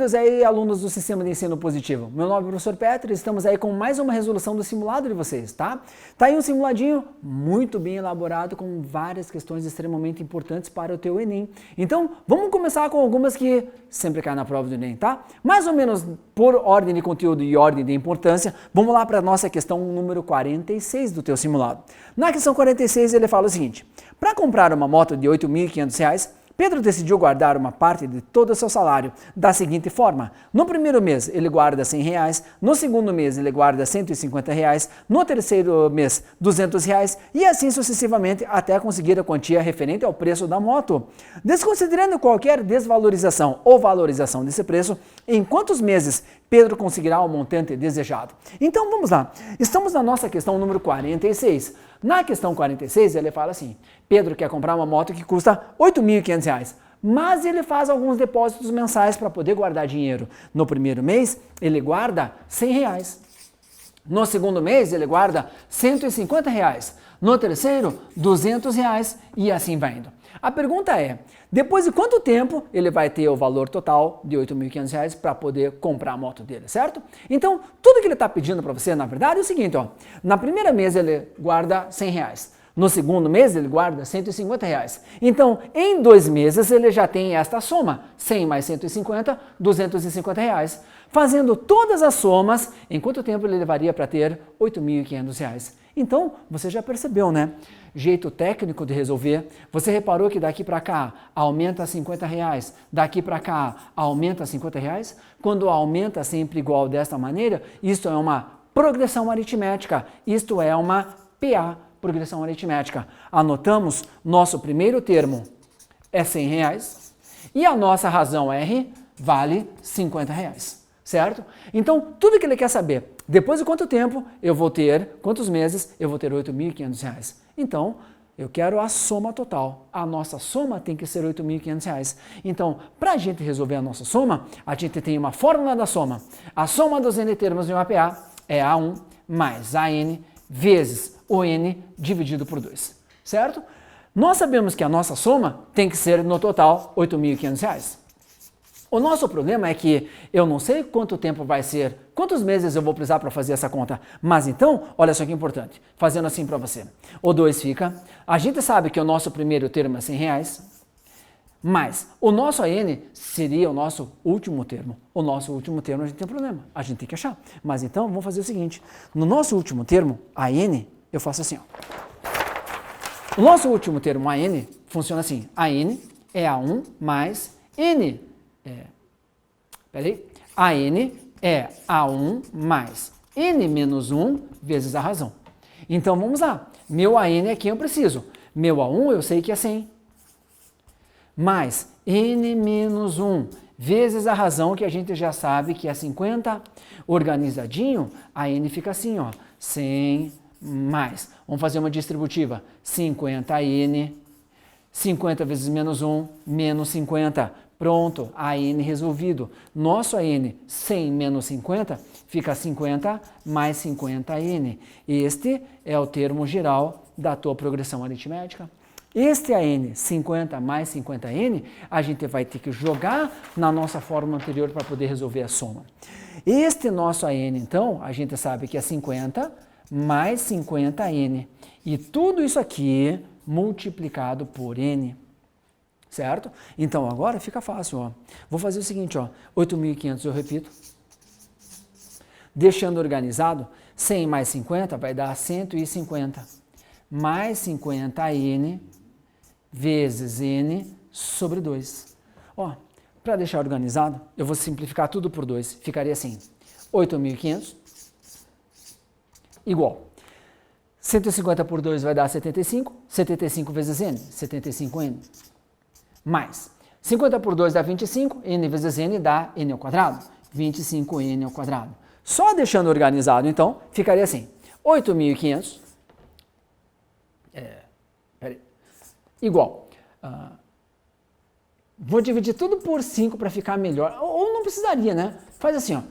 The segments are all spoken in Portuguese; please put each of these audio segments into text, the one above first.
Bem-vindos aí, alunos do Sistema de Ensino Positivo. Meu nome é o professor Petro e estamos aí com mais uma resolução do simulado de vocês, tá? Tá aí um simuladinho muito bem elaborado com várias questões extremamente importantes para o teu Enem. Então, vamos começar com algumas que sempre caem na prova do Enem, tá? Mais ou menos por ordem de conteúdo e ordem de importância, vamos lá para a nossa questão número 46 do teu simulado. Na questão 46 ele fala o seguinte: para comprar uma moto de R$ 8.500, Pedro decidiu guardar uma parte de todo o seu salário da seguinte forma: no primeiro mês ele guarda R$100, no segundo mês ele guarda R$150, no terceiro mês R$200 e assim sucessivamente até conseguir a quantia referente ao preço da moto. Desconsiderando qualquer desvalorização ou valorização desse preço, em quantos meses Pedro conseguirá o montante desejado? Então vamos lá, estamos na nossa questão número 46. Na questão 46 ele fala assim: Pedro quer comprar uma moto que custa R$ 8.500, mas ele faz alguns depósitos mensais para poder guardar dinheiro. No primeiro mês ele guarda R$100, no segundo mês ele guarda R$150, no terceiro R$200 e assim vai indo. A pergunta é, depois de quanto tempo ele vai ter o valor total de R$ 8.500 para poder comprar a moto dele, certo? Então, tudo que ele está pedindo para você, na verdade, é o seguinte, ó. Na primeira mês ele guarda R$100, no segundo mês ele guarda R$150. Então, em 2 meses ele já tem esta soma, 100 mais 150, R$250. Fazendo todas as somas, em quanto tempo ele levaria para ter R$ 8.500? Então, você já percebeu, né? Jeito técnico de resolver. Você reparou que daqui para cá aumenta R$50, daqui para cá aumenta R$50? Quando aumenta sempre igual desta maneira, isto é uma progressão aritmética, isto é uma PA, progressão aritmética. Anotamos, nosso primeiro termo é R$100 e a nossa razão R vale R$50. Certo? Então, tudo que ele quer saber, depois de quanto tempo eu vou ter, quantos meses eu vou ter R$ 8.500. Então, eu quero a soma total. A nossa soma tem que ser R$ 8.500. Então, para a gente resolver a nossa soma, a gente tem uma fórmula da soma. A soma dos n termos de uma PA é A1 mais AN vezes o N dividido por 2. Certo? Nós sabemos que a nossa soma tem que ser, no total, R$ 8.500. O nosso problema é que eu não sei quanto tempo vai ser, quantos meses eu vou precisar para fazer essa conta. Mas então, olha só que importante, fazendo assim para você. O 2 fica, a gente sabe que o nosso primeiro termo é R$100, mas o nosso AN seria o nosso último termo. O nosso último termo a gente tem um problema, a gente tem que achar. Mas então, vamos fazer o seguinte, no nosso último termo, AN, eu faço assim, ó. O nosso último termo AN funciona assim, AN é A1 mais N. AN é A1 mais N menos 1 vezes a razão. Então vamos lá, meu AN aqui eu preciso, meu A1 eu sei que é 100, mais N menos 1 vezes a razão que a gente já sabe que é 50, organizadinho, a N fica assim, ó, 100 mais, vamos fazer uma distributiva, 50N, 50 vezes menos 1, menos 50, pronto, AN resolvido. Nosso AN 100 menos 50 fica 50 mais 50N. Este é o termo geral da tua progressão aritmética. Este AN 50 mais 50N, a gente vai ter que jogar na nossa fórmula anterior para poder resolver a soma. Este nosso AN, então, a gente sabe que é 50 mais 50N. E tudo isso aqui multiplicado por N. Certo? Então agora fica fácil, ó. Vou fazer o seguinte, ó, 8.500 eu repito. Deixando organizado, 100 mais 50 vai dar 150. Mais 50N vezes N sobre 2. Ó, para deixar organizado, eu vou simplificar tudo por 2. Ficaria assim, 8.500 igual. 150 por 2 vai dar 75. 75 vezes N, 75N. Mais 50 por 2 dá 25, n vezes n dá n ao quadrado, 25n ao quadrado. Só deixando organizado, então, ficaria assim, 8.500 igual, vou dividir tudo por 5 para ficar melhor, ou não precisaria, né? Faz assim, ó,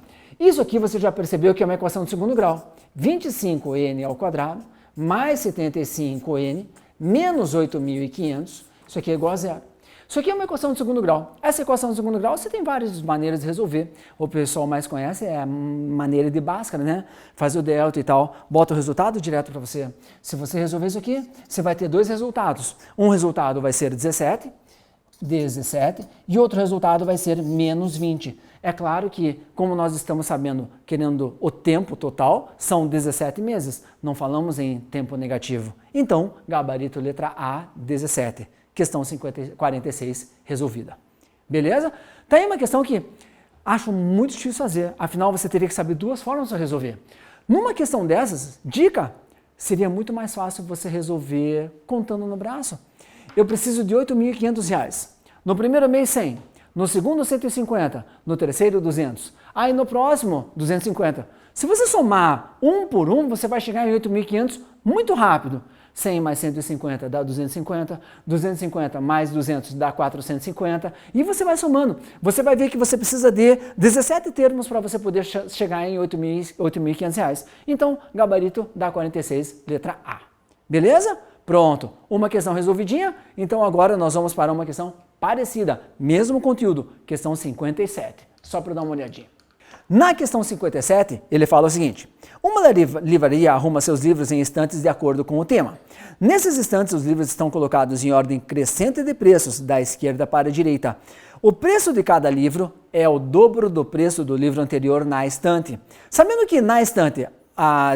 isso aqui você já percebeu que é uma equação de segundo grau, 25n ao quadrado mais 75n menos 8.500, isso aqui é igual a zero. Isso aqui é uma equação de segundo grau. Essa equação de segundo grau você tem várias maneiras de resolver. O pessoal mais conhece é a maneira de Bhaskara, né? Faz o delta e tal, bota o resultado direto para você. Se você resolver isso aqui, você vai ter dois resultados. Um resultado vai ser 17, e outro resultado vai ser menos 20. É claro que, como nós estamos sabendo, querendo o tempo total, são 17 meses. Não falamos em tempo negativo. Então, gabarito letra A, 17. Questão 46 resolvida. Beleza? Tá aí uma questão que acho muito difícil fazer. Afinal, você teria que saber duas formas de resolver. Numa questão dessas, dica, seria muito mais fácil você resolver contando no braço. Eu preciso de R$ 8.500. No primeiro mês, 100. No segundo, 150. No terceiro, 200. Aí no próximo, 250. Se você somar um por um, você vai chegar em 8.500 muito rápido. 100 mais 150 dá 250. 250 mais 200 dá 450. E você vai somando. Você vai ver que você precisa de 17 termos para você poder chegar em R$ 8.500. Então, gabarito dá 46, letra A. Beleza? Pronto, uma questão resolvidinha, então agora nós vamos para uma questão parecida, mesmo conteúdo, questão 57, só para dar uma olhadinha. Na questão 57, ele fala o seguinte: uma livraria arruma seus livros em estantes de acordo com o tema. Nesses estantes, os livros estão colocados em ordem crescente de preços, da esquerda para a direita. O preço de cada livro é o dobro do preço do livro anterior na estante. Sabendo que na estante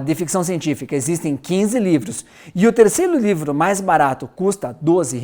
de ficção científica existem 15 livros e o terceiro livro mais barato custa R$ 12,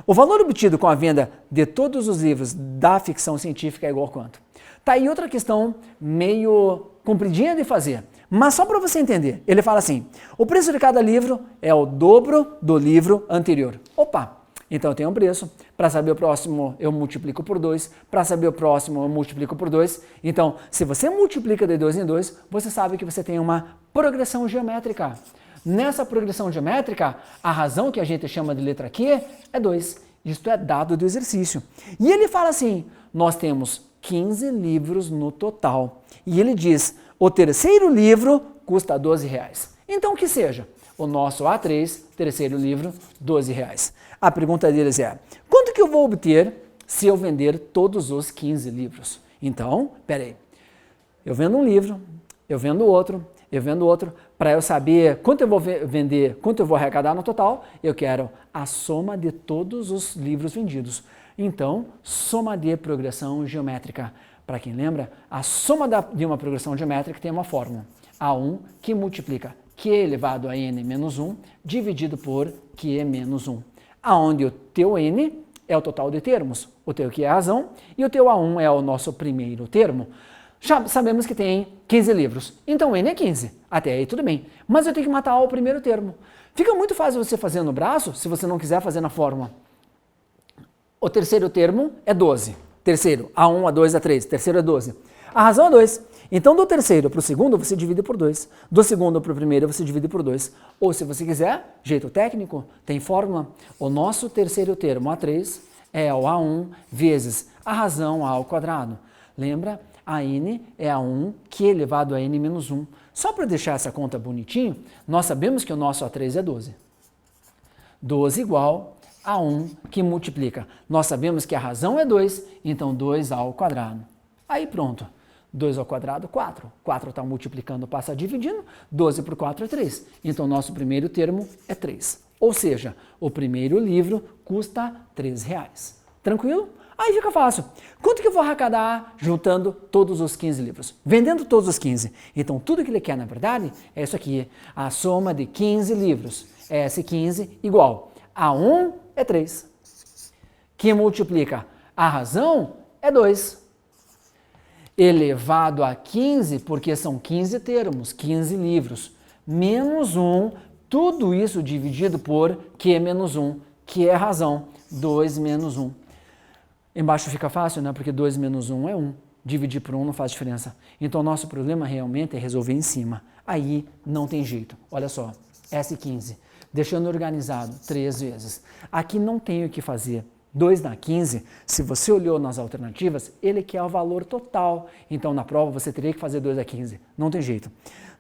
o valor obtido com a venda de todos os livros da ficção científica é igual a quanto? Tá aí outra questão meio compridinha de fazer, mas só para você entender. Ele fala assim: o preço de cada livro é o dobro do livro anterior. Opa! Então eu tenho um preço, para saber o próximo eu multiplico por 2, para saber o próximo eu multiplico por 2. Então, se você multiplica de 2 em 2, você sabe que você tem uma progressão geométrica. Nessa progressão geométrica, a razão que a gente chama de letra Q é 2. Isto é dado do exercício. E ele fala assim: nós temos 15 livros no total. E ele diz: o terceiro livro custa R$ 12. Então que seja o nosso A3, terceiro livro, R$ 12. A pergunta deles é: quanto que eu vou obter se eu vender todos os 15 livros? Então, peraí, eu vendo um livro, eu vendo outro, para eu saber quanto eu vou vender, quanto eu vou arrecadar no total, eu quero a soma de todos os livros vendidos. Então, soma de progressão geométrica. Para quem lembra, a soma de uma progressão geométrica tem uma fórmula, A1, que multiplica Q elevado a n menos 1, dividido por Q menos 1. Onde o teu n é o total de termos, o teu Q é a razão e o teu A1 é o nosso primeiro termo. Já sabemos que tem 15 livros, então n é 15, até aí tudo bem, mas eu tenho que matar o primeiro termo. Fica muito fácil você fazer no braço, se você não quiser fazer na fórmula. O terceiro termo é 12, terceiro, A1, A2, A3, terceiro é 12. A razão é 2. Então, do terceiro para o segundo, você divide por 2. Do segundo para o primeiro, você divide por 2. Ou, se você quiser, jeito técnico, tem fórmula. O nosso terceiro termo, A3, é o A1 vezes a razão A ao quadrado. Lembra? A n é A1, que elevado a n menos 1. Só para deixar essa conta bonitinho, nós sabemos que o nosso A3 é 12. 12 igual a 1 que multiplica. Nós sabemos que a razão é 2, então 2 ao quadrado. Aí pronto. 2 ao quadrado, 4. 4 está multiplicando, passa dividindo. 12 por 4 é 3. Então, nosso primeiro termo é 3. Ou seja, o primeiro livro custa R$ 3. Tranquilo? Aí fica fácil. Quanto que eu vou arrecadar juntando todos os 15 livros? Vendendo todos os 15. Então, tudo que ele quer, na verdade, é isso aqui. A soma de 15 livros. S15 igual a 1 é 3. Que multiplica a razão é 2. Elevado a 15, porque são 15 termos, 15 livros, menos 1, tudo isso dividido por Q menos 1, que é a razão, 2 menos 1. Embaixo fica fácil, né? Porque 2 menos 1 é 1, dividir por 1 não faz diferença. Então, o nosso problema realmente é resolver em cima. Aí não tem jeito. Olha só, S15, deixando organizado 3 vezes. Aqui não tem o que fazer. 2 na 15, se você olhou nas alternativas, ele quer o valor total. Então, na prova, você teria que fazer 2 a 15. Não tem jeito.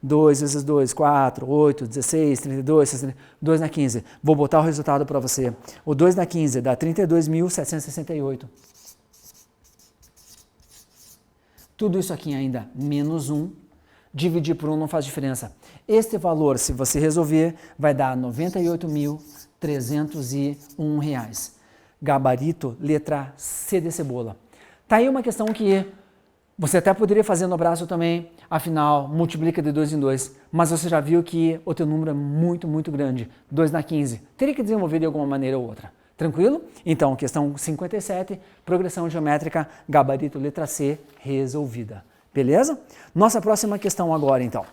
2 vezes 2, 4, 8, 16, 32, 60, 2 na 15. Vou botar o resultado para você. O 2 na 15 dá 32.768. Tudo isso aqui ainda menos 1. Dividir por 1 não faz diferença. Este valor, se você resolver, vai dar R$ 98.301. Gabarito, letra C de cebola. Tá aí uma questão que você até poderia fazer no braço também, afinal, multiplica de 2 em 2, mas você já viu que o teu número é muito, muito grande, 2 na 15. Teria que desenvolver de alguma maneira ou outra. Tranquilo? Então, questão 57, progressão geométrica, gabarito, letra C, resolvida. Beleza? Nossa próxima questão agora, então.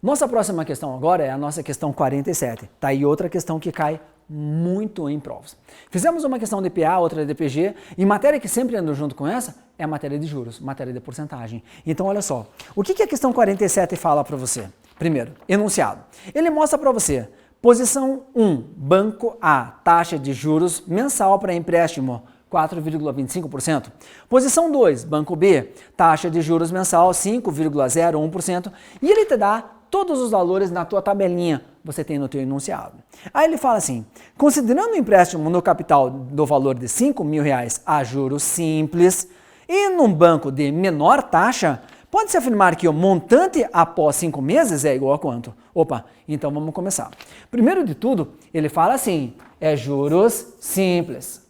Nossa próxima questão agora é a nossa questão 47. Tá aí outra questão que cai muito em provas. Fizemos uma questão de PA, outra de DPG, e matéria que sempre anda junto com essa é a matéria de juros, matéria de porcentagem. Então, olha só, o que a questão 47 fala para você? Primeiro, enunciado. Ele mostra para você, posição 1, Banco A, taxa de juros mensal para empréstimo, 4,25%. Posição 2, Banco B, taxa de juros mensal, 5,01%, e ele te dá todos os valores na tua tabelinha, você tem no teu enunciado. Aí ele fala assim, considerando o empréstimo no capital do valor de R$5.000 a juros simples e num banco de menor taxa, pode-se afirmar que o montante após 5 meses é igual a quanto? Opa, então vamos começar. Primeiro de tudo, ele fala assim, é juros simples.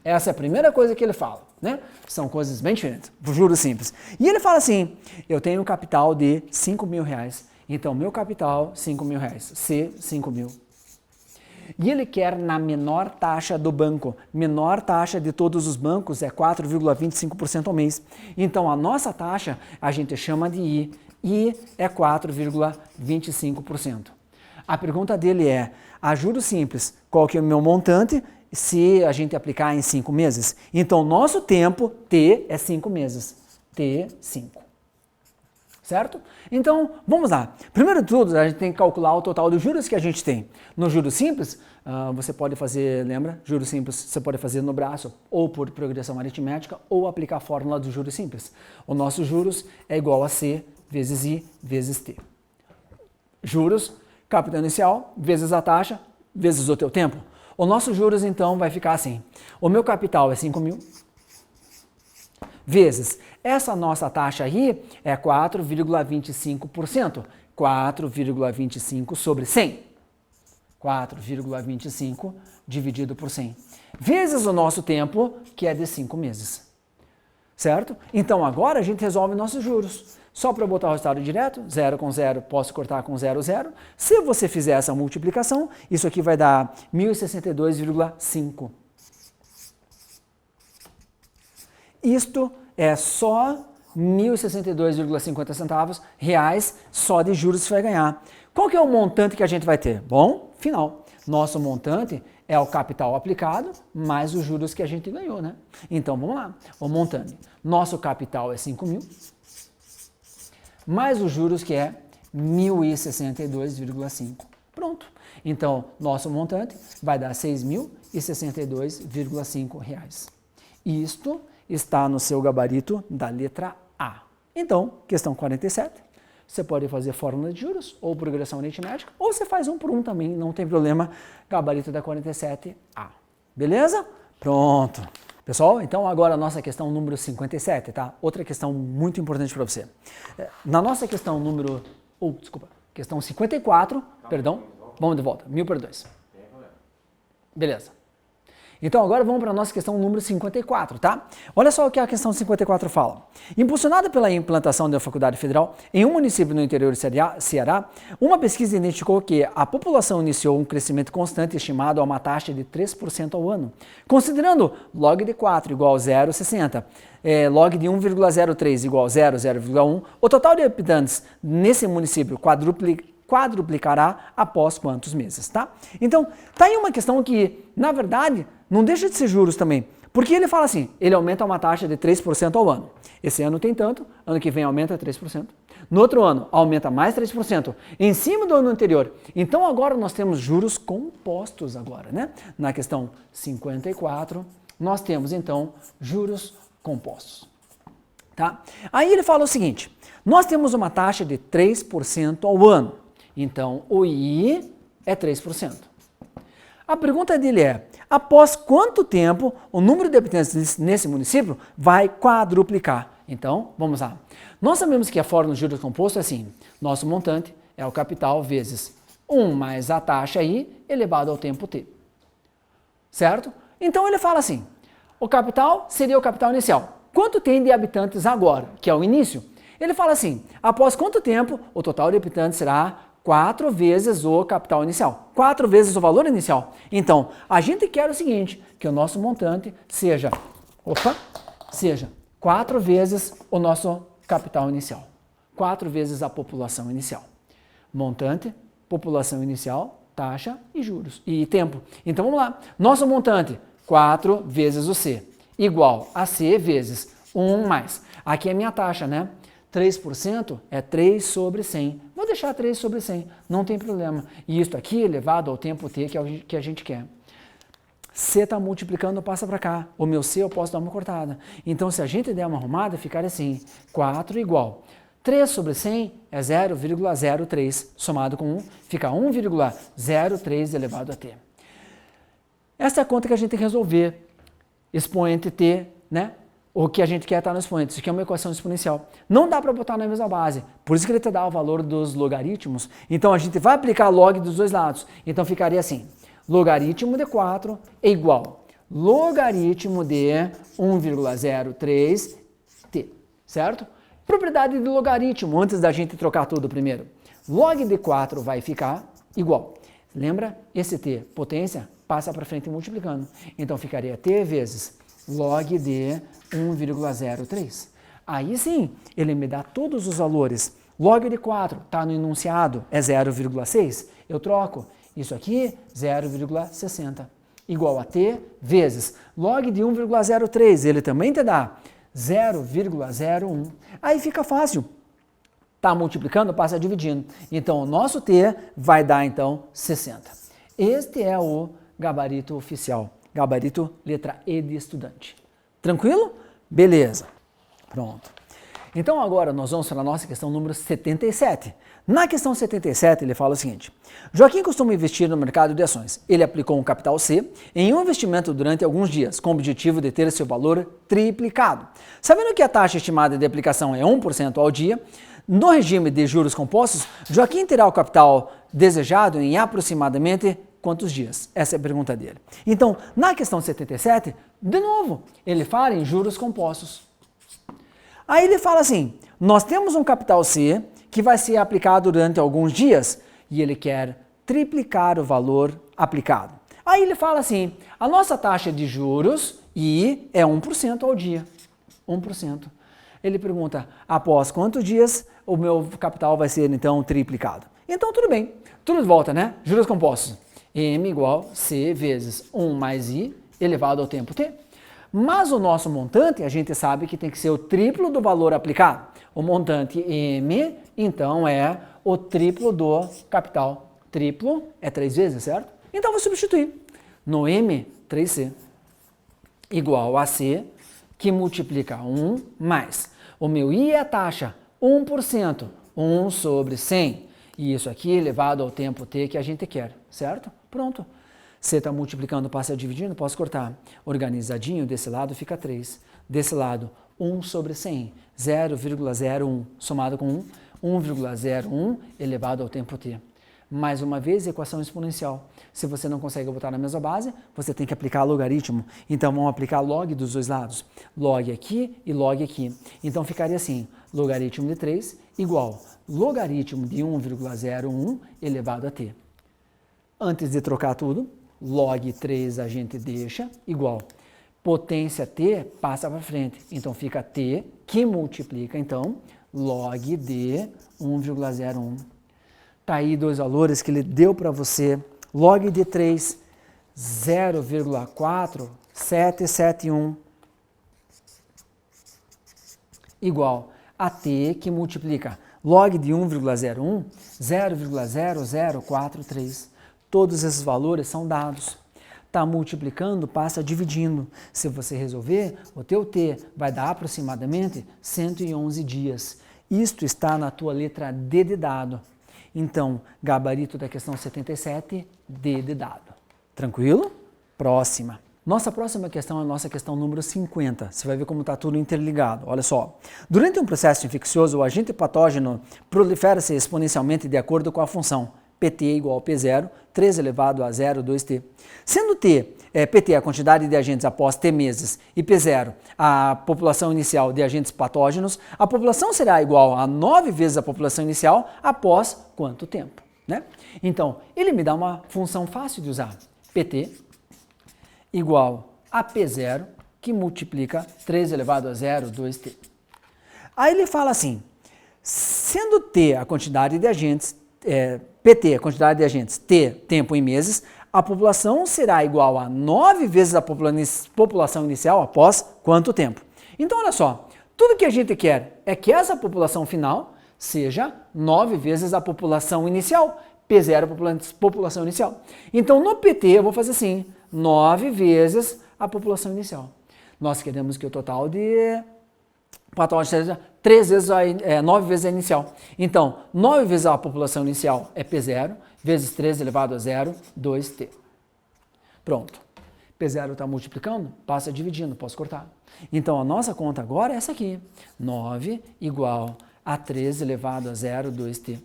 Essa é a primeira coisa que ele fala, né? São coisas bem diferentes, juros simples. E ele fala assim, eu tenho um capital de R$5.000, então meu capital, R$5.000, C, 5.000. E ele quer na menor taxa do banco. Menor taxa de todos os bancos é 4,25% ao mês. Então a nossa taxa a gente chama de I. I é 4,25%. A pergunta dele é, a juros simples, qual que é o meu montante se a gente aplicar em 5 meses? Então nosso tempo, T, é 5 meses. T, 5. Certo? Então, vamos lá. Primeiro de tudo, a gente tem que calcular o total dos juros que a gente tem. No juros simples, você pode fazer, lembra? Juros simples você pode fazer no braço, ou por progressão aritmética, ou aplicar a fórmula dos juros simples. O nosso juros é igual a C vezes I vezes T. Juros, capital inicial, vezes a taxa, vezes o teu tempo. O nosso juros, então, vai ficar assim. O meu capital é 5.000, vezes essa nossa taxa aí é 4,25%. 4,25 sobre 100. 4,25 dividido por 100. Vezes o nosso tempo, que é de 5 meses. Certo? Então agora a gente resolve nossos juros. Só para botar o resultado direto, 0 com 0, posso cortar com 0, 0. Se você fizer essa multiplicação, isso aqui vai dar 1.062,5. Isto é só 1.062,50 centavos reais só de juros que você vai ganhar. Qual que é o montante que a gente vai ter? Bom, final. Nosso montante é o capital aplicado mais os juros que a gente ganhou, né? Então, vamos lá. O montante. Nosso capital é 5.000, mais os juros que é 1.062,5. Pronto. Então, nosso montante vai dar 6.062,5 reais. Isto está no seu gabarito da letra A. Então, questão 47, você pode fazer fórmula de juros ou progressão aritmética, ou você faz 1 por 1 também, não tem problema, gabarito da 47A. Beleza? Pronto. Pessoal, então agora a nossa questão número 57, tá? Outra questão muito importante para você. Na nossa questão número, questão 54, perdão, vamos de volta, 1000 por 2. Beleza. Então agora vamos para a nossa questão número 54, tá? Olha só o que a questão 54 fala. Impulsionada pela implantação da Faculdade Federal em um município no interior do Ceará, uma pesquisa identificou que a população iniciou um crescimento constante estimado a uma taxa de 3% ao ano. Considerando log de 4 igual a 0,60, log de 1,03 igual a 0,1, o total de habitantes nesse município quadruplicará após quantos meses, tá? Então, tá aí uma questão que, na verdade, não deixa de ser juros também, porque ele fala assim, ele aumenta uma taxa de 3% ao ano. Esse ano tem tanto, ano que vem aumenta 3%. No outro ano, aumenta mais 3%, em cima do ano anterior. Então, agora nós temos juros compostos agora, né? Na questão 54, nós temos, então, juros compostos. Tá? Aí ele fala o seguinte, nós temos uma taxa de 3% ao ano, então o I é 3%. A pergunta dele é, após quanto tempo o número de habitantes nesse município vai quadruplicar? Então, vamos lá. Nós sabemos que a fórmula de juros composto é assim, nosso montante é o capital vezes 1 mais a taxa I elevado ao tempo T. Certo? Então ele fala assim, o capital seria o capital inicial. Quanto tem de habitantes agora, que é o início? Ele fala assim, após quanto tempo o total de habitantes será 4 vezes o capital inicial, 4 vezes o valor inicial. Então, a gente quer o seguinte, que o nosso montante seja 4 vezes o nosso capital inicial, 4 vezes a população inicial. Montante, população inicial, taxa e juros, e tempo. Então, vamos lá. Nosso montante, 4 vezes o C, igual a C vezes 1 mais. Aqui é a minha taxa, né? 3% é 3 sobre 100. Vou deixar 3 sobre 100, não tem problema. E isso aqui elevado ao tempo T que a gente quer. C está multiplicando, passa para cá. O meu C eu posso dar uma cortada. Então, se a gente der uma arrumada, ficaria assim, 4 igual. 3 sobre 100 é 0,03, somado com 1, fica 1,03 elevado a T. Essa é a conta que a gente tem que resolver. Expoente T, né? O que a gente quer está no expoente, isso aqui é uma equação exponencial. Não dá para botar na mesma base, por isso que ele te dá o valor dos logaritmos. Então a gente vai aplicar log dos dois lados. Então ficaria assim, logaritmo de 4 é igual logaritmo de 1,03t, certo? Propriedade de logaritmo, antes da gente trocar tudo primeiro. Log de 4 vai ficar igual. Lembra? Esse t, potência, passa para frente multiplicando. Então ficaria t vezes log de 1,03. Aí sim, ele me dá todos os valores. Log de 4 está no enunciado, é 0,6. Eu troco. Isso aqui, 0,60. Igual a t vezes log de 1,03. Ele também te dá 0,01. Aí fica fácil. Está multiplicando, passa dividindo. Então, o nosso t vai dar, então, 60. Este é o gabarito oficial. Gabarito letra E de estudante. Tranquilo? Beleza. Pronto. Então agora nós vamos para a nossa questão número 77. Na questão 77 ele fala o seguinte, Joaquim costuma investir no mercado de ações. Ele aplicou um capital C em um investimento durante alguns dias, com o objetivo de ter seu valor triplicado. Sabendo que a taxa estimada de aplicação é 1% ao dia, no regime de juros compostos, Joaquim terá o capital desejado em aproximadamente quantos dias? Essa é a pergunta dele. Então, na questão 77, de novo, ele fala em juros compostos. Aí ele fala assim, nós temos um capital C que vai ser aplicado durante alguns dias e ele quer triplicar o valor aplicado. Aí ele fala assim, a nossa taxa de juros I é 1% ao dia. 1%. Ele pergunta, após quantos dias o meu capital vai ser então triplicado? Então tudo bem, tudo de volta, né? Juros compostos. M igual C vezes 1 mais I elevado ao tempo T. Mas o nosso montante, a gente sabe que tem que ser o triplo do valor aplicado. O montante M, então, é o triplo do capital. Triplo é 3 vezes, certo? Então, vou substituir. No M, 3C. Igual a C, que multiplica 1 mais. O meu I é a taxa, 1%. 1 sobre 100. E isso aqui elevado ao tempo T que a gente quer, certo? Pronto. C está multiplicando, passa dividindo, posso cortar. Organizadinho, desse lado fica 3. Desse lado, 1 sobre 100. 0,01 somado com 1, 1,01 elevado ao tempo T. Mais uma vez, equação exponencial. Se você não consegue botar na mesma base, você tem que aplicar logaritmo. Então, vamos aplicar log dos dois lados. Log aqui e log aqui. Então, ficaria assim, logaritmo de 3 igual logaritmo de 1,01 elevado a t. Antes de trocar tudo, log 3 a gente deixa igual. Potência t passa para frente. Então, fica t que multiplica, então, log de 1,01. Está aí dois valores que ele deu para você. Log de 3, 0,4771 igual a t que multiplica log de 1,01, 0,0043. Todos esses valores são dados. está multiplicando, passa dividindo. Se você resolver, o teu T vai dar aproximadamente 111 dias. Isto está na tua letra D de dado. Então, gabarito da questão 77, D de dado. Tranquilo? Próxima. Nossa próxima questão é a nossa questão número 50. Você vai ver como está tudo interligado. Olha só. Durante um processo infeccioso, o agente patógeno prolifera-se exponencialmente de acordo com a função PT igual a P0, 3 elevado a 0, 2T. Sendo PT a quantidade de agentes após T meses e P0 a população inicial de agentes patógenos, a população será igual a 9 vezes a população inicial após quanto tempo? Né? Então, ele me dá uma função fácil de usar. PT igual a P0, que multiplica 3 elevado a 0, 2T. Aí ele fala assim, sendo T a quantidade de agentes, PT a quantidade de agentes, T tempo em meses, a população será igual a 9 vezes a população inicial após quanto tempo? Então, olha só, tudo que a gente quer é que essa população final seja 9 vezes a população inicial, P0 população inicial. Então, no PT, eu vou fazer assim, 9 vezes a população inicial. Nós queremos que o total de patógenos seja 9 vezes a inicial. Então, 9 vezes a população inicial é P0, vezes 3 elevado a 0, 2T. Pronto. P0 está multiplicando, passa dividindo, posso cortar. Então, a nossa conta agora é essa aqui. 9 igual a 3 elevado a 0, 2T.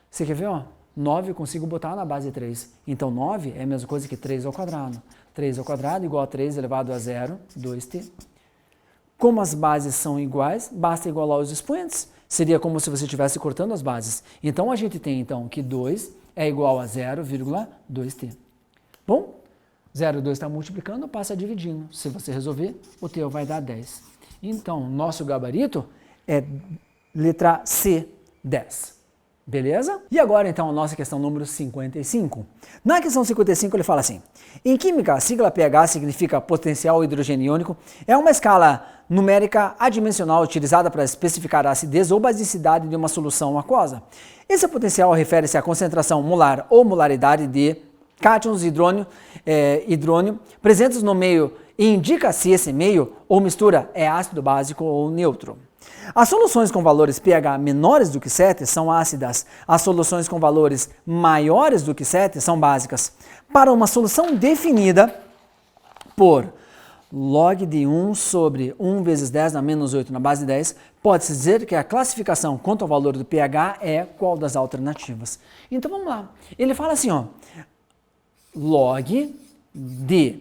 Você quer ver, ó? 9 eu consigo botar na base 3. Então, 9 é a mesma coisa que 3 ao quadrado. 3 ao quadrado igual a 3 elevado a 0, 2T. Como as bases são iguais, basta igualar os expoentes. Seria como se você estivesse cortando as bases. Então, a gente tem que 2 é igual a 0,2T. Bom, 0,2 está multiplicando, passa dividindo. Se você resolver, o teu vai dar 10. Então, nosso gabarito é letra C, 10. Beleza? E agora, então, a nossa questão número 55. Na questão 55, ele fala assim, em química, a sigla pH significa potencial hidrogênio iônico, é uma escala numérica adimensional utilizada para especificar a acidez ou basicidade de uma solução aquosa. Esse potencial refere-se à concentração molar ou molaridade de cátions de hidrônio presentes no meio e indica se esse meio ou mistura é ácido, básico ou neutro. As soluções com valores pH menores do que 7 são ácidas, as soluções com valores maiores do que 7 são básicas. Para uma solução definida por log de 1 sobre 1 vezes 10 na menos 8 na base 10, pode-se dizer que a classificação quanto ao valor do pH é qual das alternativas. Então vamos lá. Ele fala assim, ó, log de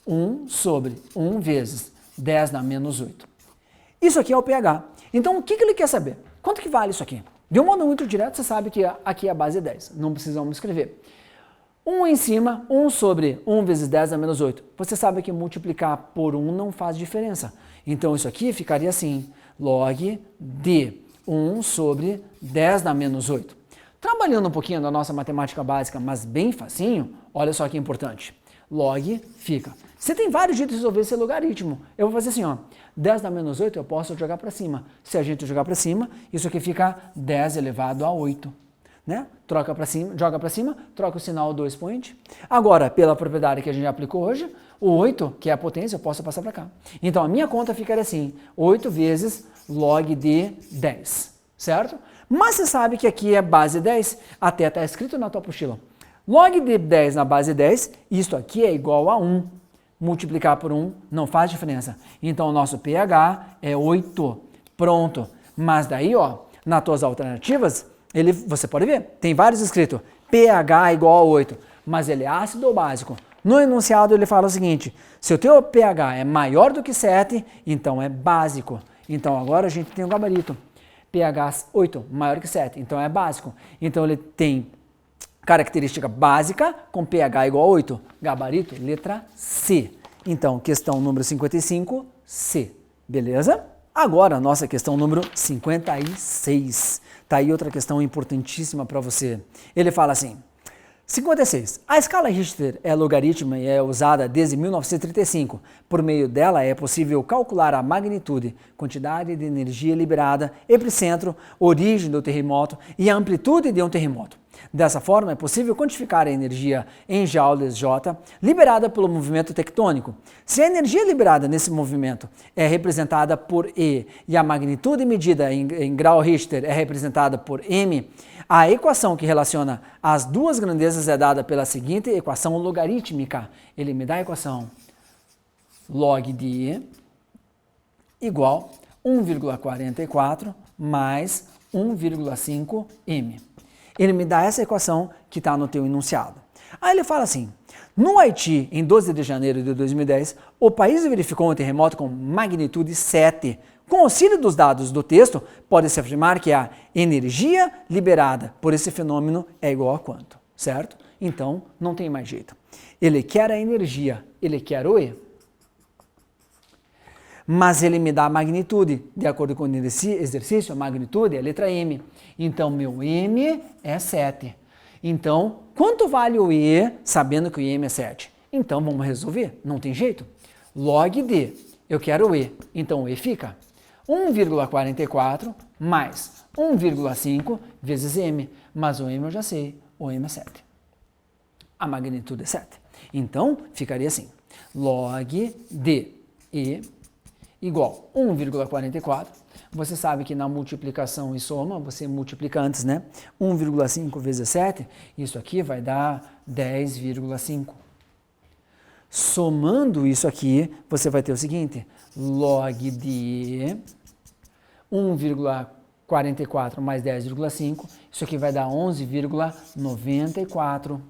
1 sobre 1 vezes 10 na menos 8. Isso aqui é o pH. Então, o que ele quer saber? Quanto que vale isso aqui? De um modo muito direto, você sabe que aqui é a base 10. Não precisamos escrever. 1 em cima, 1 sobre 1 vezes 10 a menos 8. Você sabe que multiplicar por 1 não faz diferença. Então, isso aqui ficaria assim. Log de 1 sobre 10 na menos 8. Trabalhando um pouquinho da nossa matemática básica, mas bem facinho, olha só que importante. Log fica. Você tem vários jeitos de resolver esse logaritmo. Eu vou fazer assim, ó. 10 na menos 8 eu posso jogar para cima. Se a gente jogar para cima, isso aqui fica 10 elevado a 8. Né? Troca para cima, joga para cima, troca o sinal do expoente. Agora, pela propriedade que a gente aplicou hoje, o 8, que é a potência, eu posso passar para cá. Então, a minha conta ficaria assim, 8 vezes log de 10, certo? Mas você sabe que aqui é base 10, até está escrito na tua apostila. Log de 10 na base 10, isto aqui é igual a 1. Multiplicar por 1 não faz diferença. Então, o nosso pH é 8. Pronto. Mas daí, ó, nas tuas alternativas, você pode ver, tem vários escritos. pH igual a 8. Mas ele é ácido ou básico? No enunciado, ele fala o seguinte, se o teu pH é maior do que 7, então é básico. Então, agora a gente tem um gabarito. pH 8, maior que 7, então é básico. Então, ele tem característica básica com pH igual a 8. Gabarito, letra C. Então, questão número 55, C. Beleza? Agora, nossa questão número 56. Tá aí outra questão importantíssima para você. Ele fala assim, 56. A escala Richter é logarítmica e é usada desde 1935. Por meio dela é possível calcular a magnitude, quantidade de energia liberada, epicentro, origem do terremoto e a amplitude de um terremoto. Dessa forma, é possível quantificar a energia em joules J liberada pelo movimento tectônico. Se a energia liberada nesse movimento é representada por E e a magnitude medida em grau Richter é representada por M, a equação que relaciona as duas grandezas é dada pela seguinte equação logarítmica. Ele me dá a equação log de E igual 1,44 mais 1,5 M. Ele me dá essa equação que está no teu enunciado. Aí ele fala assim, no Haiti, em 12 de janeiro de 2010, o país verificou um terremoto com magnitude 7. Com auxílio dos dados do texto, pode-se afirmar que a energia liberada por esse fenômeno é igual a quanto, certo? Então, não tem mais jeito. Ele quer a energia, ele quer o E. Mas ele me dá a magnitude, de acordo com o exercício, a magnitude é a letra M. Então, meu M é 7. Então, quanto vale o E, sabendo que o M é 7? Então, vamos resolver, não tem jeito. Log de, eu quero o E, então o E fica 1,44 mais 1,5 vezes M, mas o M eu já sei, o M é 7. A magnitude é 7. Então, ficaria assim, log de E igual 1,44, você sabe que na multiplicação e soma, você multiplica antes, né? 1,5 vezes 7, isso aqui vai dar 10,5. Somando isso aqui, você vai ter o seguinte, log de 1,44 mais 10,5, isso aqui vai dar 11,94.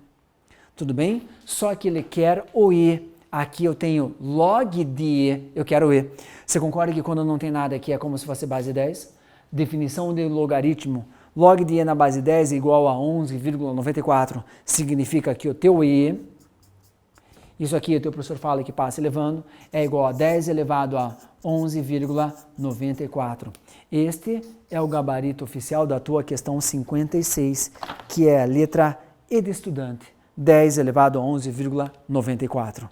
Tudo bem? Só que ele quer o E. Aqui eu tenho log de E, eu quero E. Você concorda que quando não tem nada aqui é como se fosse base 10? Definição de logaritmo. Log de E na base 10 é igual a 11,94. Significa que o teu E, isso aqui o teu professor fala que passa elevando, é igual a 10 elevado a 11,94. Este é o gabarito oficial da tua questão 56, que é a letra E de estudante. 10 elevado a 11,94.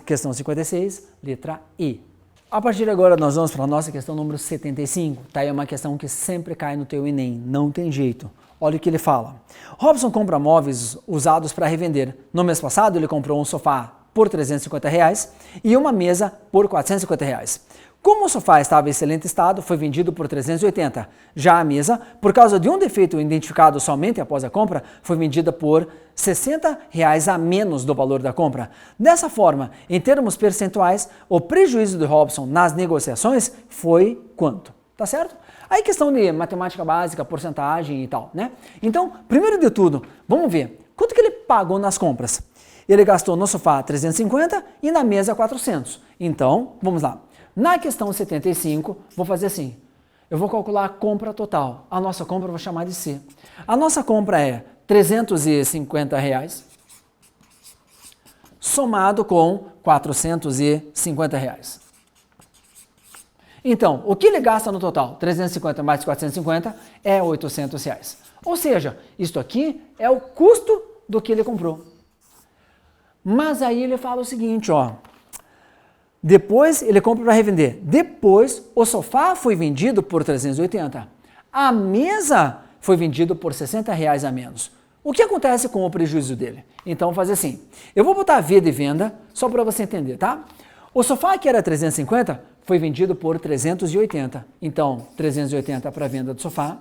Questão 56, letra E. A partir de agora nós vamos para a nossa questão número 75. Tá aí uma questão que sempre cai no teu Enem, não tem jeito. Olha o que ele fala. Robson compra móveis usados para revender. No mês passado ele comprou um sofá por R$350 e uma mesa por R$450. Como o sofá estava em excelente estado, foi vendido por R$380. Já a mesa, por causa de um defeito identificado somente após a compra, foi vendida por R$60 a menos do valor da compra. Dessa forma, em termos percentuais, o prejuízo de Robson nas negociações foi quanto? Tá certo? Aí questão de matemática básica, porcentagem e tal, né? Então, primeiro de tudo, vamos ver quanto que ele pagou nas compras. Ele gastou no sofá 350 e na mesa 400. Então, vamos lá. Na questão 75, vou fazer assim. Eu vou calcular a compra total. A nossa compra eu vou chamar de C. A nossa compra é R$350 somado com R$450. Então, o que ele gasta no total? 350 mais 450 é R$800. Ou seja, isto aqui é o custo do que ele comprou. Mas aí ele fala o seguinte, ó. Depois ele compra para revender. Depois o sofá foi vendido por 380. A mesa foi vendida por R$60 a menos. O que acontece com o prejuízo dele? Então vou fazer assim. Eu vou botar V de venda só para você entender, tá? O sofá que era 350 foi vendido por 380. Então 380 para a venda do sofá.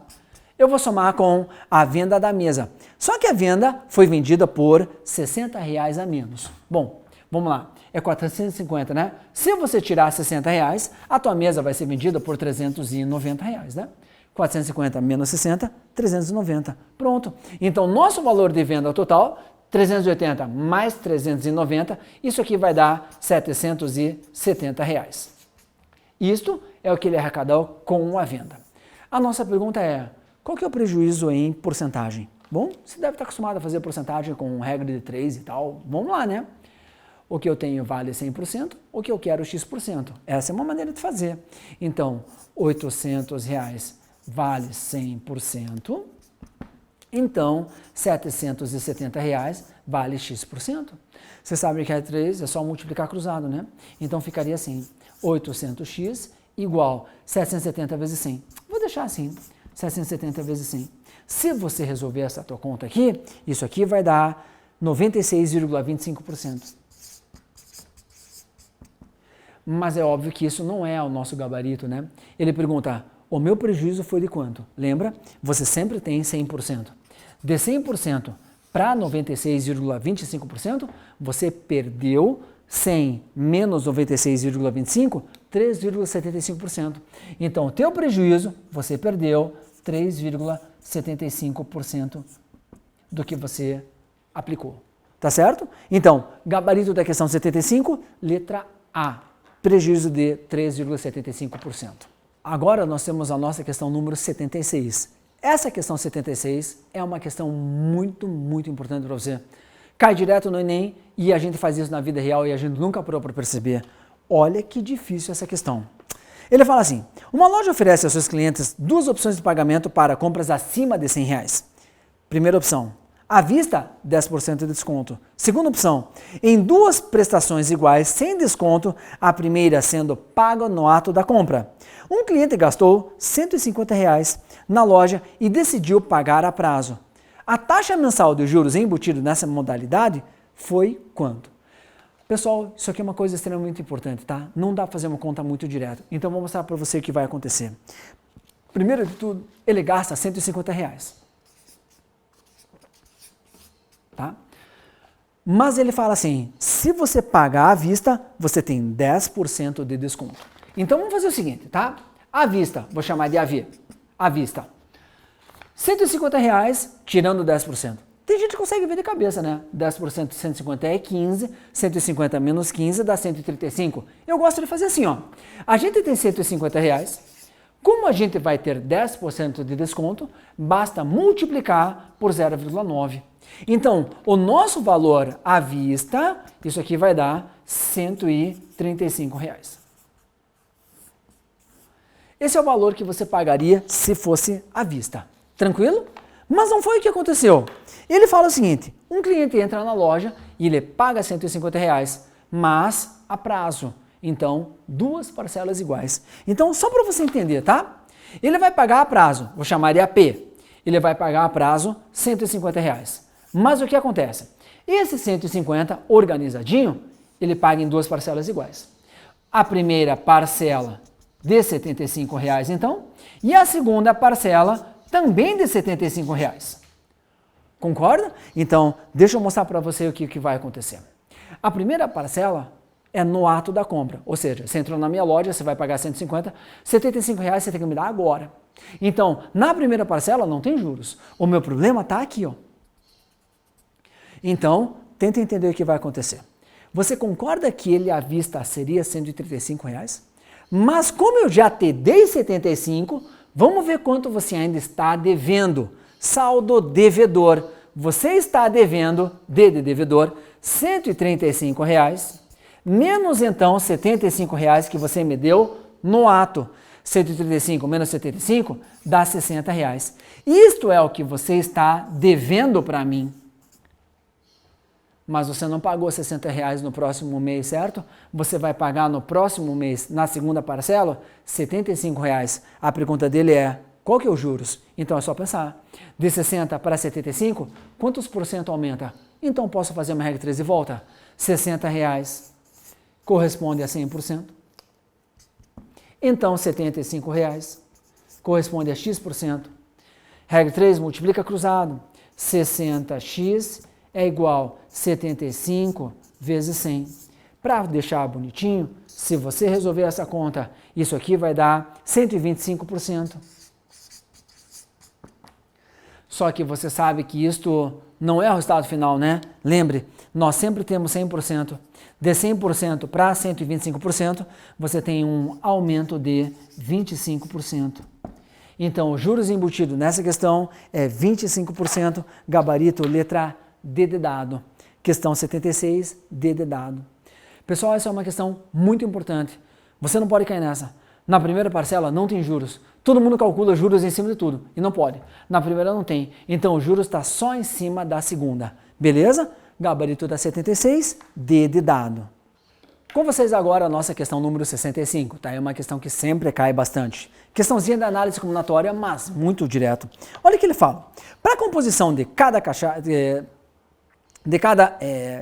Eu vou somar com a venda da mesa. Só que a venda foi vendida por R$60 a menos. Bom, vamos lá. É 450, né? Se você tirar R$60, a tua mesa vai ser vendida por R$390, né? 450 menos 60, 390. Pronto. Então, nosso valor de venda total, 380 mais 390, isso aqui vai dar R$770. Isto é o que ele arrecadou com a venda. A nossa pergunta é, qual que é o prejuízo em porcentagem? Bom, você deve estar acostumado a fazer porcentagem com regra de 3 e tal. Vamos lá, né? O que eu tenho vale 100%, o que eu quero X%. Essa é uma maneira de fazer. Então, R$800 vale 100%, então R$770 vale X%. Você sabe que é 3, é só multiplicar cruzado, né? Então ficaria assim, 800x igual 770 vezes 100. Vou deixar assim, 770 vezes 100. Se você resolver essa tua conta aqui, isso aqui vai dar 96,25%. Mas é óbvio que isso não é o nosso gabarito, né? Ele pergunta, o meu prejuízo foi de quanto? Lembra? Você sempre tem 100%. De 100% para 96,25%, você perdeu 100 menos 96,25%, 3,75%. Então, o teu prejuízo, você perdeu 3,75% do que você aplicou. Tá certo? Então, gabarito da questão 75, letra A. Prejuízo de 3,75%. Agora nós temos a nossa questão número 76. Essa questão 76 é uma questão muito importante para você. Cai direto no Enem e a gente faz isso na vida real e a gente nunca parou para perceber. Olha que difícil essa questão. Ele fala assim, uma loja oferece aos seus clientes duas opções de pagamento para compras acima de R$100. Primeira opção, à vista, 10% de desconto. Segunda opção, em duas prestações iguais, sem desconto, a primeira sendo paga no ato da compra. Um cliente gastou R$150 na loja e decidiu pagar a prazo. A taxa mensal de juros embutido nessa modalidade foi quanto? Pessoal, isso aqui é uma coisa extremamente importante, tá? Não dá para fazer uma conta muito direta. Então, vou mostrar para você o que vai acontecer. Primeiro de tudo, ele gasta R$150. Tá? Mas ele fala assim, se você pagar à vista, você tem 10% de desconto. Então vamos fazer o seguinte, tá? À vista, vou chamar de AV, à vista. R$150 tirando 10%. Tem gente que consegue ver de cabeça, né? 10% de 150 é 15, 150 menos 15 dá 135. Eu gosto de fazer assim, ó. A gente tem R$150, como a gente vai ter 10% de desconto, basta multiplicar por 0,9. Então, o nosso valor à vista, isso aqui vai dar R$135. Esse é o valor que você pagaria se fosse à vista. Tranquilo? Mas não foi o que aconteceu. Ele fala o seguinte, um cliente entra na loja e ele paga R$150, mas a prazo. Então, duas parcelas iguais. Então, só para você entender, tá? Ele vai pagar a prazo, vou chamar de AP. Ele vai pagar a prazo R$150. Mas o que acontece? Esse 150, organizadinho, ele paga em duas parcelas iguais. A primeira parcela de R$75, então, e a segunda parcela também de R$75. Concorda? Então, deixa eu mostrar para você o que vai acontecer. A primeira parcela é no ato da compra, ou seja, você entrou na minha loja, você vai pagar 150, R$75 você tem que me dar agora. Então, na primeira parcela não tem juros. O meu problema está aqui, ó. Então, tenta entender o que vai acontecer. Você concorda que ele à vista seria R$135? Mas como eu já te dei 75, vamos ver quanto você ainda está devendo. Saldo devedor. Você está devendo, D de devedor, R$135, menos então R$75 que você me deu no ato. 135 menos 75 dá R$60. Isto é o que você está devendo para mim. Mas você não pagou R$60 no próximo mês, certo? Você vai pagar no próximo mês, na segunda parcela, R$75. A pergunta dele é, qual que é os juros? Então é só pensar. De 60 para 75, quantos por cento aumenta? Então posso fazer uma regra 3 de volta. R$60 corresponde a 100%. Então R$75 corresponde a X%. Regra 3, multiplica cruzado. 60x é igual a 75 vezes 100. Para deixar bonitinho, se você resolver essa conta, isso aqui vai dar 125%. Só que você sabe que isto não é o resultado final, né? Lembre, nós sempre temos 100%. De 100% para 125%, você tem um aumento de 25%. Então, os juros embutidos nessa questão é 25%, gabarito letra D de dado. Questão 76, D de dado. Pessoal, essa é uma questão muito importante. Você não pode cair nessa. Na primeira parcela não tem juros. Todo mundo calcula juros em cima de tudo e não pode. Na primeira não tem. Então, o juros está só em cima da segunda. Beleza? Gabarito da 76, D de dado. Com vocês agora a nossa questão número 65, tá? É uma questão que sempre cai bastante. Questãozinha da análise combinatória, mas muito direto. Olha o que ele fala. Para a composição de cada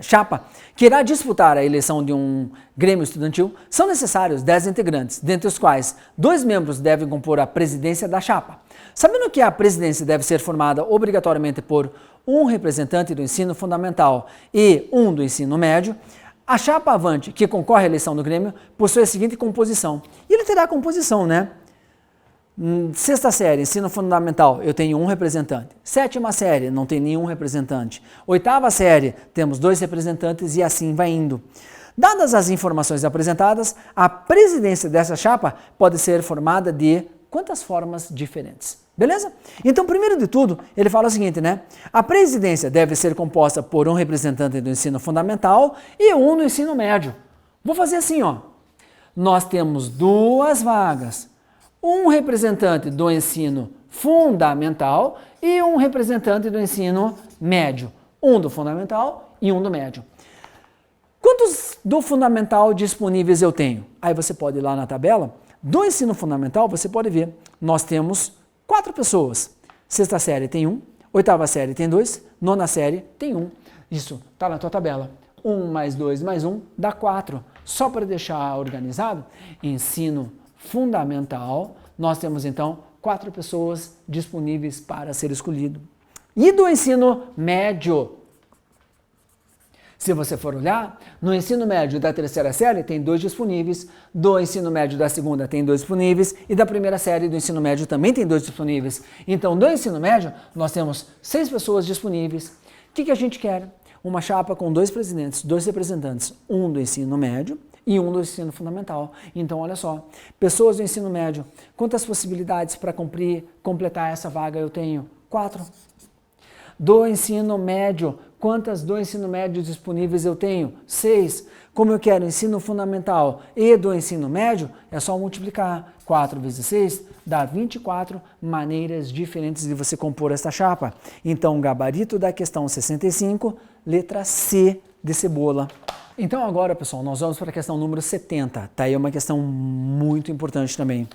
chapa que irá disputar a eleição de um grêmio estudantil, são necessários 10 integrantes, dentre os quais 2 membros devem compor a presidência da chapa. Sabendo que a presidência deve ser formada obrigatoriamente por um representante do ensino fundamental e um do ensino médio, a chapa avante que concorre à eleição do grêmio possui a seguinte composição. E ele terá a composição, né? Sexta série, ensino fundamental, eu tenho um representante. Sétima série, não tem nenhum representante. Oitava série, temos 2 representantes e assim vai indo. Dadas as informações apresentadas, a presidência dessa chapa pode ser formada de quantas formas diferentes? Beleza? Então, primeiro de tudo, ele fala o seguinte, né? A presidência deve ser composta por um representante do ensino fundamental e um do ensino médio. Vou fazer assim, ó. Nós temos 2 vagas. Um representante do ensino fundamental e um representante do ensino médio. Um do fundamental e um do médio. Quantos do fundamental disponíveis eu tenho? Aí você pode ir lá na tabela. Do ensino fundamental, você pode ver. Nós temos 4 pessoas. Sexta série tem 1, oitava série tem 2, nona série tem 1. Isso está na tua tabela. 1 mais 2 mais 1 dá 4. Só para deixar organizado, ensino fundamental, nós temos então 4 pessoas disponíveis para ser escolhido. E do ensino médio? Se você for olhar, no ensino médio da terceira série tem 2 disponíveis, do ensino médio da segunda tem 2 disponíveis e da primeira série do ensino médio também tem 2 disponíveis. Então, do ensino médio, nós temos 6 pessoas disponíveis. O que a gente quer? Uma chapa com 2 presidentes, 2 representantes, um do ensino médio e um do ensino fundamental. Então, olha só, pessoas do ensino médio, quantas possibilidades para completar essa vaga eu tenho? 4. Do ensino médio, quantas do ensino médio disponíveis eu tenho? 6. Como eu quero ensino fundamental e do ensino médio, é só multiplicar. 4 vezes 6 dá 24 maneiras diferentes de você compor esta chapa. Então, gabarito da questão 65, letra C de cebola. Então agora, pessoal, nós vamos para a questão número 70. Tá aí uma questão muito importante também.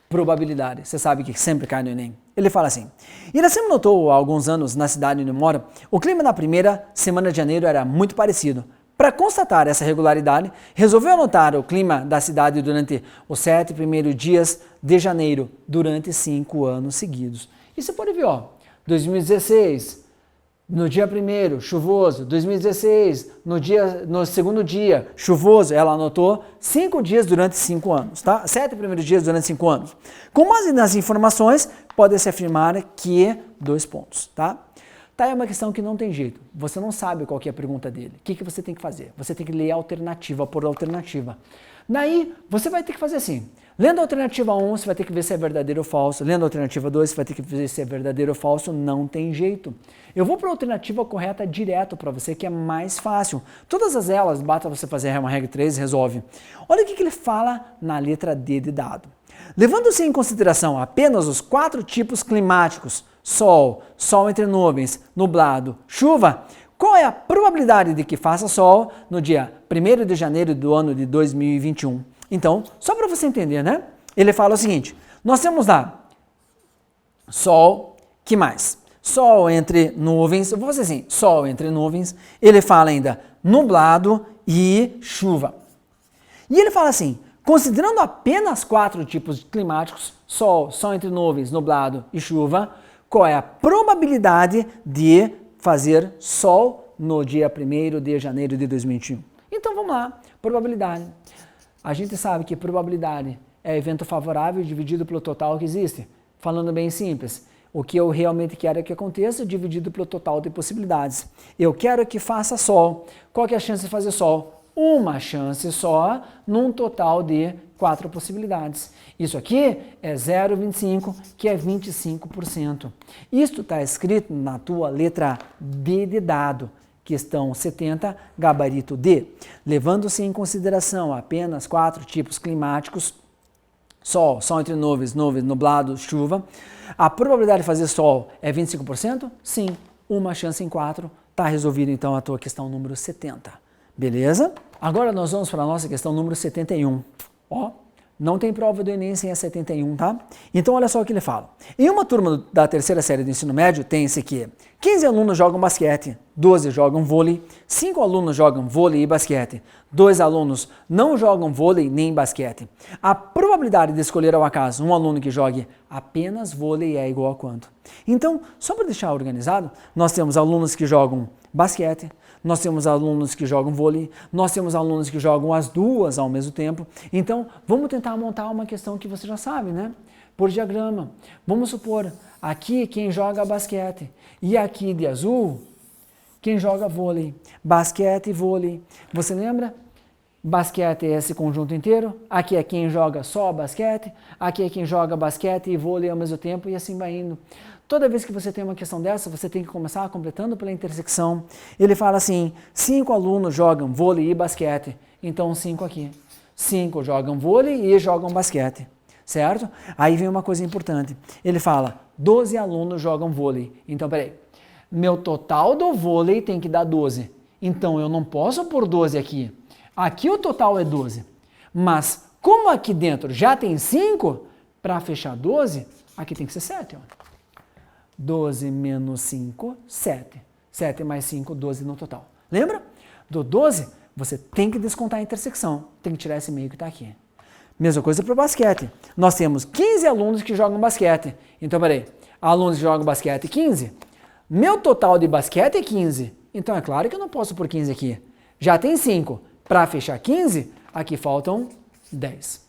Probabilidade. Você sabe que sempre cai no Enem. Ele fala assim: Iracema notou há alguns anos na cidade onde mora, o clima na primeira semana de janeiro era muito parecido. Para constatar essa regularidade, resolveu anotar o clima da cidade durante os 7 primeiros dias de janeiro, durante 5 anos seguidos. E você pode ver, ó, 2016, no dia 1º, chuvoso. 2016, no segundo dia, chuvoso. Ela anotou 5 dias durante 5 anos, tá? 7 primeiros dias durante 5 anos. Com base nas informações, pode-se afirmar que 2 pontos, tá? Tá, é uma questão que não tem jeito. Você não sabe qual que é a pergunta dele. O que você tem que fazer? Você tem que ler a alternativa por alternativa. Daí, você vai ter que fazer assim. Lendo a alternativa 1, você vai ter que ver se é verdadeiro ou falso. Lendo a alternativa 2, você vai ter que ver se é verdadeiro ou falso. Não tem jeito. Eu vou para a alternativa correta direto para você, que é mais fácil. Todas elas, basta você fazer uma regra 3 e resolve. Olha o que ele fala na letra D de dado. Levando-se em consideração apenas os 4 tipos climáticos, sol, sol entre nuvens, nublado, chuva, qual é a probabilidade de que faça sol no dia 1º de janeiro do ano de 2021? Então, só para você entender, né? Ele fala o seguinte, nós temos lá sol, que mais? Sol entre nuvens, eu vou fazer assim, sol entre nuvens, ele fala ainda nublado e chuva. E ele fala assim, considerando apenas 4 tipos climáticos, sol, sol entre nuvens, nublado e chuva, qual é a probabilidade de fazer sol no dia 1º de janeiro de 2021? Então vamos lá, probabilidade. A gente sabe que probabilidade é evento favorável dividido pelo total que existe. Falando bem simples, o que eu realmente quero que aconteça dividido pelo total de possibilidades. Eu quero que faça sol. Qual que é a chance de fazer sol? Uma chance só num total de 4 possibilidades. Isso aqui é 0,25, que é 25%. Isto está escrito na tua letra D de dado. Questão 70, gabarito D. Levando-se em consideração apenas 4 tipos climáticos, sol, sol entre nuvens, nuvens, nublado, chuva, a probabilidade de fazer sol é 25%? Sim, uma chance em 4. Está resolvido então a tua questão número 70. Beleza? Agora nós vamos para a nossa questão número 71. Ó, não tem prova do Enem sem a 71, tá? Então olha só o que ele fala. Em uma turma da terceira série do ensino médio, tem-se que 15 alunos jogam basquete, 12 jogam vôlei, 5 alunos jogam vôlei e basquete, 2 alunos não jogam vôlei nem basquete. A probabilidade de escolher ao acaso um aluno que jogue apenas vôlei é igual a quanto? Então, só para deixar organizado, nós temos alunos que jogam basquete, nós temos alunos que jogam vôlei, nós temos alunos que jogam as duas ao mesmo tempo. Então, vamos tentar montar uma questão que você já sabe, né? Por diagrama. Vamos supor, aqui quem joga basquete e aqui de azul, quem joga vôlei. Basquete e vôlei. Você lembra? Basquete é esse conjunto inteiro, aqui é quem joga só basquete, aqui é quem joga basquete e vôlei ao mesmo tempo e assim vai indo. Toda vez que você tem uma questão dessa, você tem que começar completando pela intersecção. Ele fala assim, 5 alunos jogam vôlei e basquete, então 5 aqui. 5 jogam vôlei e jogam basquete, certo? Aí vem uma coisa importante, ele fala, 12 alunos jogam vôlei, então peraí, meu total do vôlei tem que dar 12, então eu não posso pôr 12 aqui. Aqui o total é 12, mas como aqui dentro já tem 5, para fechar 12, aqui tem que ser 7. Ó. 12 menos 5, 7. 7 mais 5, 12 no total. Lembra? Do 12, você tem que descontar a intersecção, tem que tirar esse meio que está aqui. Mesma coisa para o basquete. Nós temos 15 alunos que jogam basquete. Então, peraí, alunos que jogam basquete 15. Meu total de basquete é 15. Então, é claro que eu não posso pôr 15 aqui. Já tem 5. Para fechar 15, aqui faltam 10.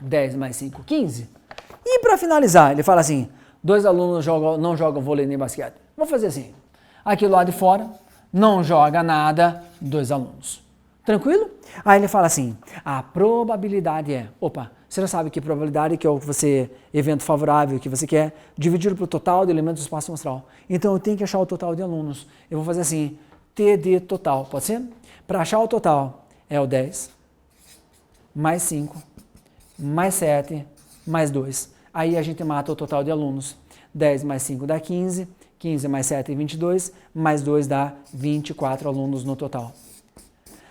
10 mais 5, 15. E para finalizar, ele fala assim, 2 alunos não jogam vôlei nem basquete. Vou fazer assim, aqui do lado de fora, não joga nada, 2 alunos. Tranquilo? Aí ele fala assim, a probabilidade é, você já sabe que probabilidade que é o evento favorável que você quer, dividido pelo total de elementos do espaço amostral. Então eu tenho que achar o total de alunos. Eu vou fazer assim, TD total, pode ser? Para achar o total, é o 10, mais 5, mais 7, mais 2. Aí a gente mata o total de alunos. 10 mais 5 dá 15, 15 mais 7 22, mais 2 dá 24 alunos no total.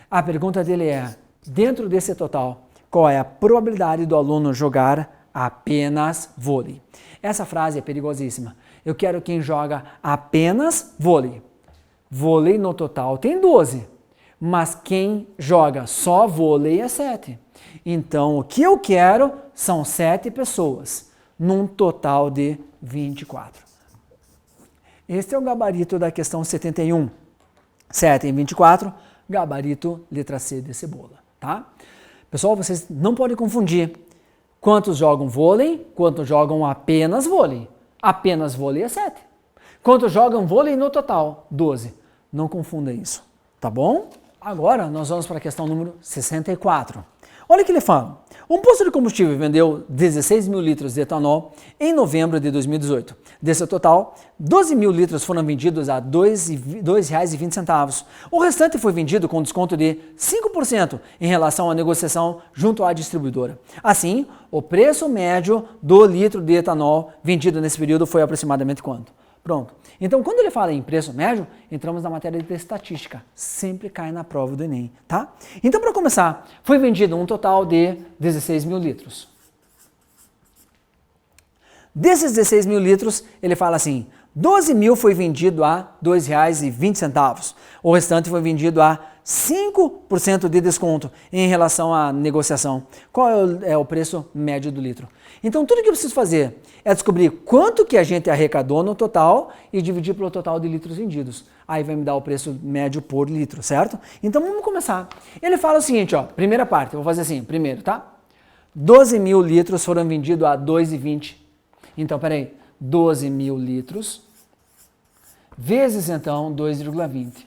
A pergunta dele é, dentro desse total, qual é a probabilidade do aluno jogar apenas vôlei? Essa frase é perigosíssima. Eu quero quem joga apenas vôlei. Vôlei no total tem 12. Mas quem joga só vôlei é 7. Então, o que eu quero são 7 pessoas, num total de 24. Este é o gabarito da questão 71. 7 em 24, gabarito letra C de cebola, tá? Pessoal, vocês não podem confundir quantos jogam vôlei, quantos jogam apenas vôlei. Apenas vôlei é 7. Quantos jogam vôlei no total? 12. Não confunda isso, tá bom? Agora nós vamos para a questão número 64. Olha o que ele fala. Um posto de combustível vendeu 16 mil litros de etanol em novembro de 2018. Desse total, 12 mil litros foram vendidos a R$ 2,20. O restante foi vendido com desconto de 5% em relação à negociação junto à distribuidora. Assim, o preço médio do litro de etanol vendido nesse período foi aproximadamente quanto? Pronto. Então, quando ele fala em preço médio, entramos na matéria de estatística. Sempre cai na prova do Enem, tá? Então, para começar, foi vendido um total de 16 mil litros. Desses 16 mil litros, ele fala assim, 12 mil foi vendido a R$ 2,20. O restante foi vendido a 5% de desconto em relação à negociação. Qual é o preço médio do litro? Então, tudo que eu preciso fazer é descobrir quanto que a gente arrecadou no total e dividir pelo total de litros vendidos. Aí vai me dar o preço médio por litro, certo? Então, vamos começar. Ele fala o seguinte, ó, primeira parte, eu vou fazer assim, primeiro, tá? 12 mil litros foram vendidos a R$ 2,20. Então, peraí, 12 mil litros vezes, então, 2,20.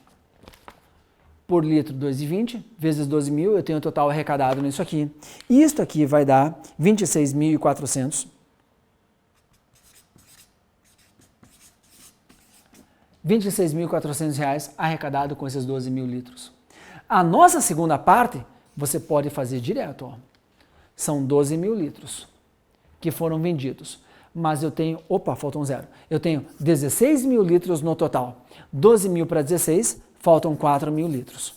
Por litro, 2,20, vezes 12 mil, eu tenho o total arrecadado nisso aqui. E isto aqui vai dar 26.400. 26.400 reais arrecadado com esses 12 mil litros. A nossa segunda parte, você pode fazer direto, ó. São 12 mil litros que foram vendidos. Mas eu tenho, faltam 0. Eu tenho 16 mil litros no total. 12 mil para 16, faltam 4 mil litros.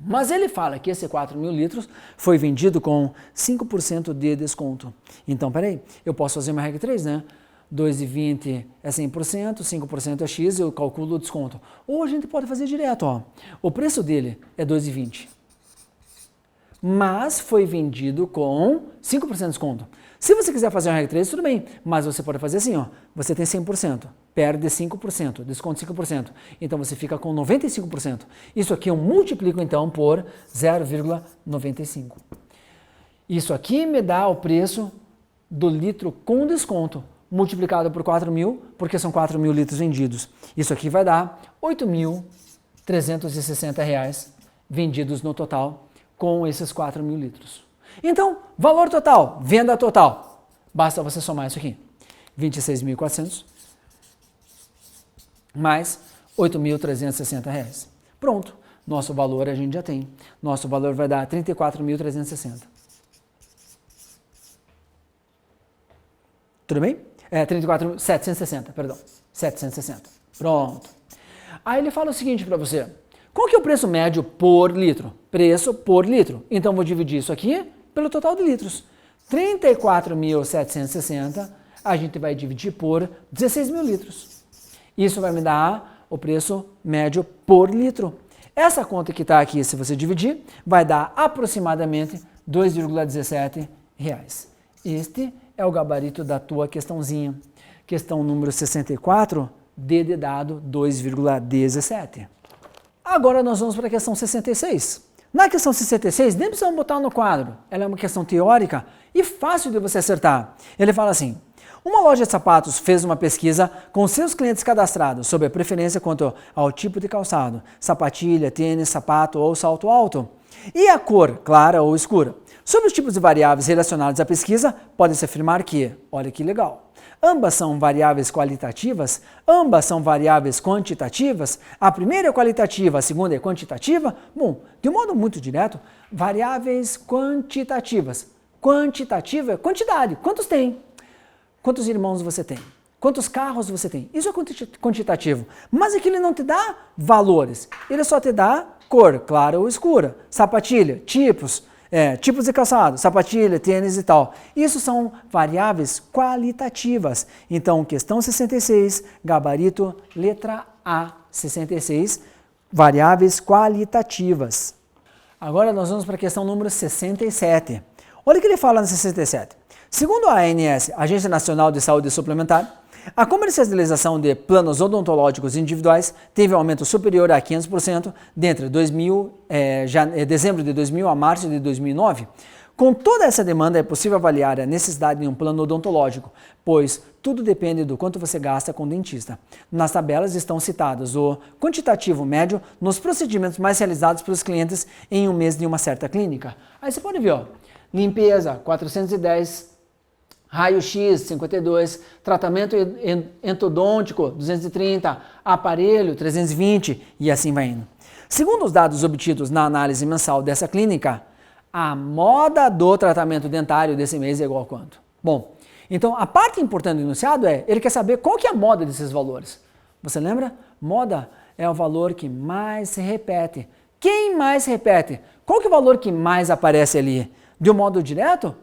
Mas ele fala que esse 4.000 litros foi vendido com 5% de desconto. Então, peraí, eu posso fazer uma regra 3, né? 2,20 é 100%, 5% é X, eu calculo o desconto. Ou a gente pode fazer direto, ó. O preço dele é 2,20. Mas foi vendido com 5% de desconto. Se você quiser fazer uma regra 3, tudo bem, mas você pode fazer assim, ó, você tem 100%, perde 5%, desconto 5%, então você fica com 95%. Isso aqui eu multiplico então por 0,95. Isso aqui me dá o preço do litro com desconto, multiplicado por 4.000, porque são 4.000 litros vendidos. Isso aqui vai dar R$ 8.360 vendidos no total, com esses 4.000 litros. Então, valor total, venda total, basta você somar isso aqui, 26.400 mais R$ 8.360. Pronto, nosso valor a gente já tem, nosso valor vai dar 34.360. Tudo bem? 34.760, perdão, 760. Pronto. Aí ele fala o seguinte para você, qual que é o preço médio por litro? Preço por litro. Então, vou dividir isso aqui pelo total de litros. 34.760, a gente vai dividir por 16.000 litros. Isso vai me dar o preço médio por litro. Essa conta que está aqui, se você dividir, vai dar aproximadamente R$ 2,17. Este é o gabarito da tua questãozinha. Questão número 64, D de dado 2,17. Agora nós vamos para a questão 66. Na questão 66, nem precisamos botar no quadro. Ela é uma questão teórica e fácil de você acertar. Ele fala assim, uma loja de sapatos fez uma pesquisa com seus clientes cadastrados sobre a preferência quanto ao tipo de calçado, sapatilha, tênis, sapato ou salto alto, e a cor, clara ou escura. Sobre os tipos de variáveis relacionados à pesquisa, pode-se afirmar que, olha que legal, ambas são variáveis qualitativas, ambas são variáveis quantitativas, a primeira é qualitativa, a segunda é quantitativa. Bom, de um modo muito direto, variáveis quantitativas. Quantitativa é quantidade, quantos tem? Quantos irmãos você tem? Quantos carros você tem? Isso é quantitativo. Mas aqui ele não te dá valores, ele só te dá cor, clara ou escura, sapatilha, tipos de calçado, sapatilha, tênis e tal. Isso são variáveis qualitativas. Então, questão 66, gabarito, letra A, 66, variáveis qualitativas. Agora nós vamos para a questão número 67. Olha o que ele fala na 67. Segundo a ANS, Agência Nacional de Saúde Suplementar, a comercialização de planos odontológicos individuais teve um aumento superior a 500% entre dezembro de 2000 a março de 2009. Com toda essa demanda, é possível avaliar a necessidade de um plano odontológico, pois tudo depende do quanto você gasta com o dentista. Nas tabelas estão citados o quantitativo médio nos procedimentos mais realizados pelos clientes em um mês de uma certa clínica. Aí você pode ver, ó, limpeza, 410, raio-x, 52, tratamento endodôntico, 230, aparelho, 320 e assim vai indo. Segundo os dados obtidos na análise mensal dessa clínica, a moda do tratamento dentário desse mês é igual a quanto? Bom, então a parte importante do enunciado é, ele quer saber qual que é a moda desses valores. Você lembra? Moda é o valor que mais se repete. Quem mais repete? Qual que é o valor que mais aparece ali? De um modo direto?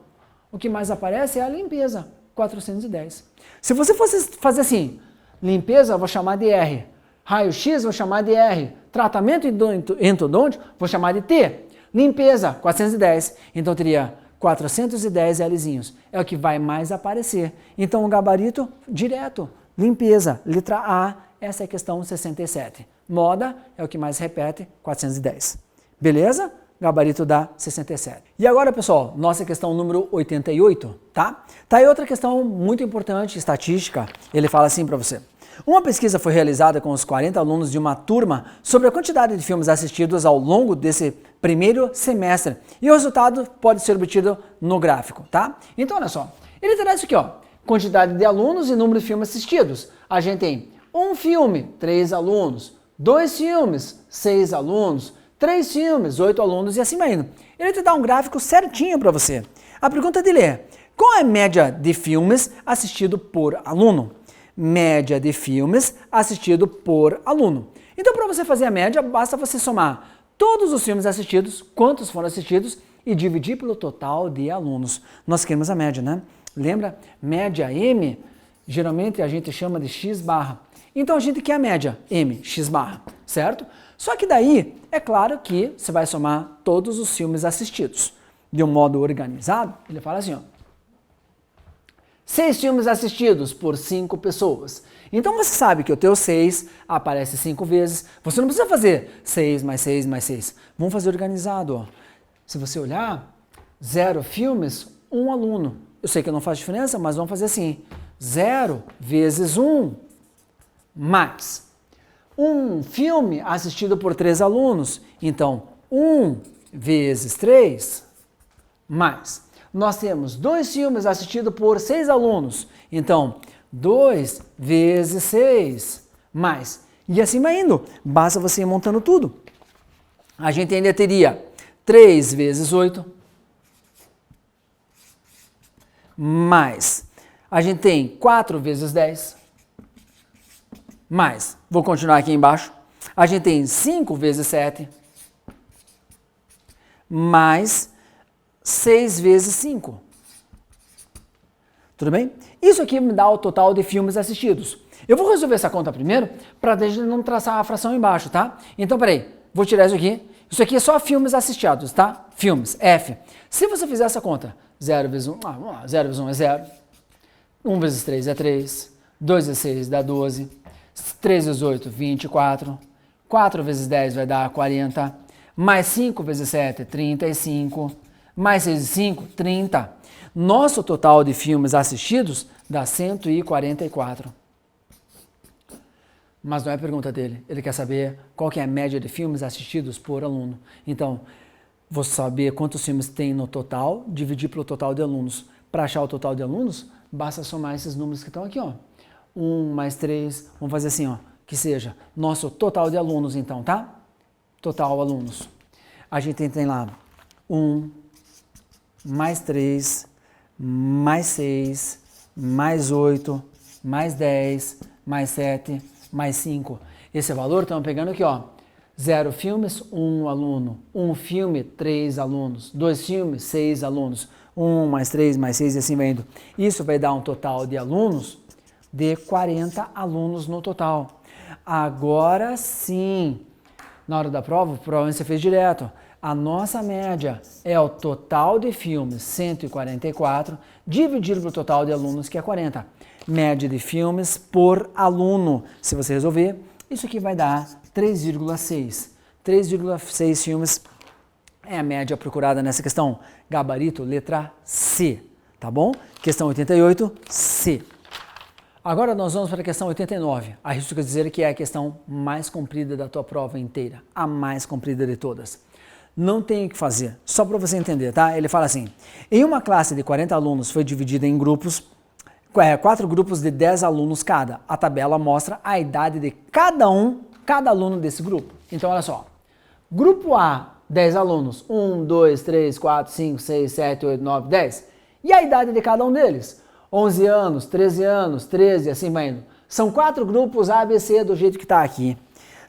O que mais aparece é a limpeza, 410. Se você fosse fazer assim, limpeza, vou chamar de R. Raio-X, vou chamar de R. Tratamento endodôntico, vou chamar de T. Limpeza, 410. Então teria 410 Lzinhos. É o que vai mais aparecer. Então o gabarito direto, limpeza, letra A, essa é a questão 67. Moda é o que mais repete, 410. Beleza? Gabarito da 67. E agora, pessoal, nossa questão número 88, tá? Tá aí outra questão muito importante, estatística. Ele fala assim para você. Uma pesquisa foi realizada com os 40 alunos de uma turma sobre a quantidade de filmes assistidos ao longo desse primeiro semestre. E o resultado pode ser obtido no gráfico, tá? Então, olha só. Ele traz isso aqui, ó. Quantidade de alunos e número de filmes assistidos. A gente tem um filme, 3 alunos. 2 filmes, 6 alunos. 3 filmes, 8 alunos e assim vai indo. Ele te dá um gráfico certinho para você. A pergunta dele é, qual é a média de filmes assistido por aluno? Média de filmes assistido por aluno. Então, para você fazer a média, basta você somar todos os filmes assistidos, quantos foram assistidos, e dividir pelo total de alunos. Nós queremos a média, né? Lembra? Média M, geralmente a gente chama de X barra. Então a gente quer a média M, X barra, certo? Só que daí, é claro que você vai somar todos os filmes assistidos. De um modo organizado, ele fala assim, ó. 6 filmes assistidos por 5 pessoas. Então você sabe que o teu 6 aparece 5 vezes. Você não precisa fazer 6 mais 6 mais 6. Vamos fazer organizado, ó. Se você olhar, 0 filmes, 1 aluno. Eu sei que não faz diferença, mas vamos fazer assim. 0 vezes 1 mais. 1 filme assistido por 3 alunos. Então, 1 vezes 3 mais. Nós temos 2 filmes assistidos por 6 alunos. Então, 2 vezes 6 mais. E assim vai indo. Basta você ir montando tudo. A gente ainda teria 3 vezes 8 mais. A gente tem 4 vezes 10 mais. Vou continuar aqui embaixo. A gente tem 5 vezes 7 mais 6 vezes 5. Tudo bem? Isso aqui me dá o total de filmes assistidos. Eu vou resolver essa conta primeiro para a gente não traçar a fração embaixo, tá? Então, peraí. Vou tirar isso aqui. Isso aqui é só filmes assistidos, tá? Filmes, F. Se você fizer essa conta, 0 vezes 1, 0 vezes 1 é 0. 1 vezes 3 é 3. 2 vezes 6 dá 12. 3 vezes 8, 24. 4 vezes 10 vai dar 40. Mais 5 vezes 7, 35. Mais 6 vezes 5, 30. Nosso total de filmes assistidos dá 144. Mas não é a pergunta dele. Ele quer saber qual que é a média de filmes assistidos por aluno. Então, vou saber quantos filmes tem no total, dividir pelo total de alunos. Para achar o total de alunos, basta somar esses números que estão aqui, ó. 1 mais 3, vamos fazer assim, ó, que seja nosso total de alunos, então, tá? Total alunos. A gente tem lá 1 mais 3, mais 6, mais 8, mais 10, mais 7, mais 5. Esse valor estamos pegando aqui, ó. 0 filmes, 1 aluno. 1 filme, 3 alunos. 2 filmes, 6 alunos. 1 mais 3 mais 6 e assim vai indo. Isso vai dar um total de alunos de 40 alunos no total. Agora sim, na hora da prova, provavelmente você fez direto. A nossa média é o total de filmes, 144, dividido pelo total de alunos, que é 40. Média de filmes por aluno. Se você resolver, isso aqui vai dar 3,6. 3,6 filmes é a média procurada nessa questão. Gabarito, letra C, tá bom? Questão 88, C. Agora nós vamos para a questão 89. Arrisco dizer que é a questão mais comprida da tua prova inteira. A mais comprida de todas. Não tem o que fazer, só para você entender, tá? Ele fala assim, em uma classe de 40 alunos foi dividida em grupos, 4 grupos de 10 alunos cada. A tabela mostra a idade de cada aluno desse grupo. Então, olha só. Grupo A, 10 alunos. 1, 2, 3, 4, 5, 6, 7, 8, 9, 10. E a idade de cada um deles? 11 anos, 13, assim vai indo. São 4 grupos A, B, C, do jeito que está aqui.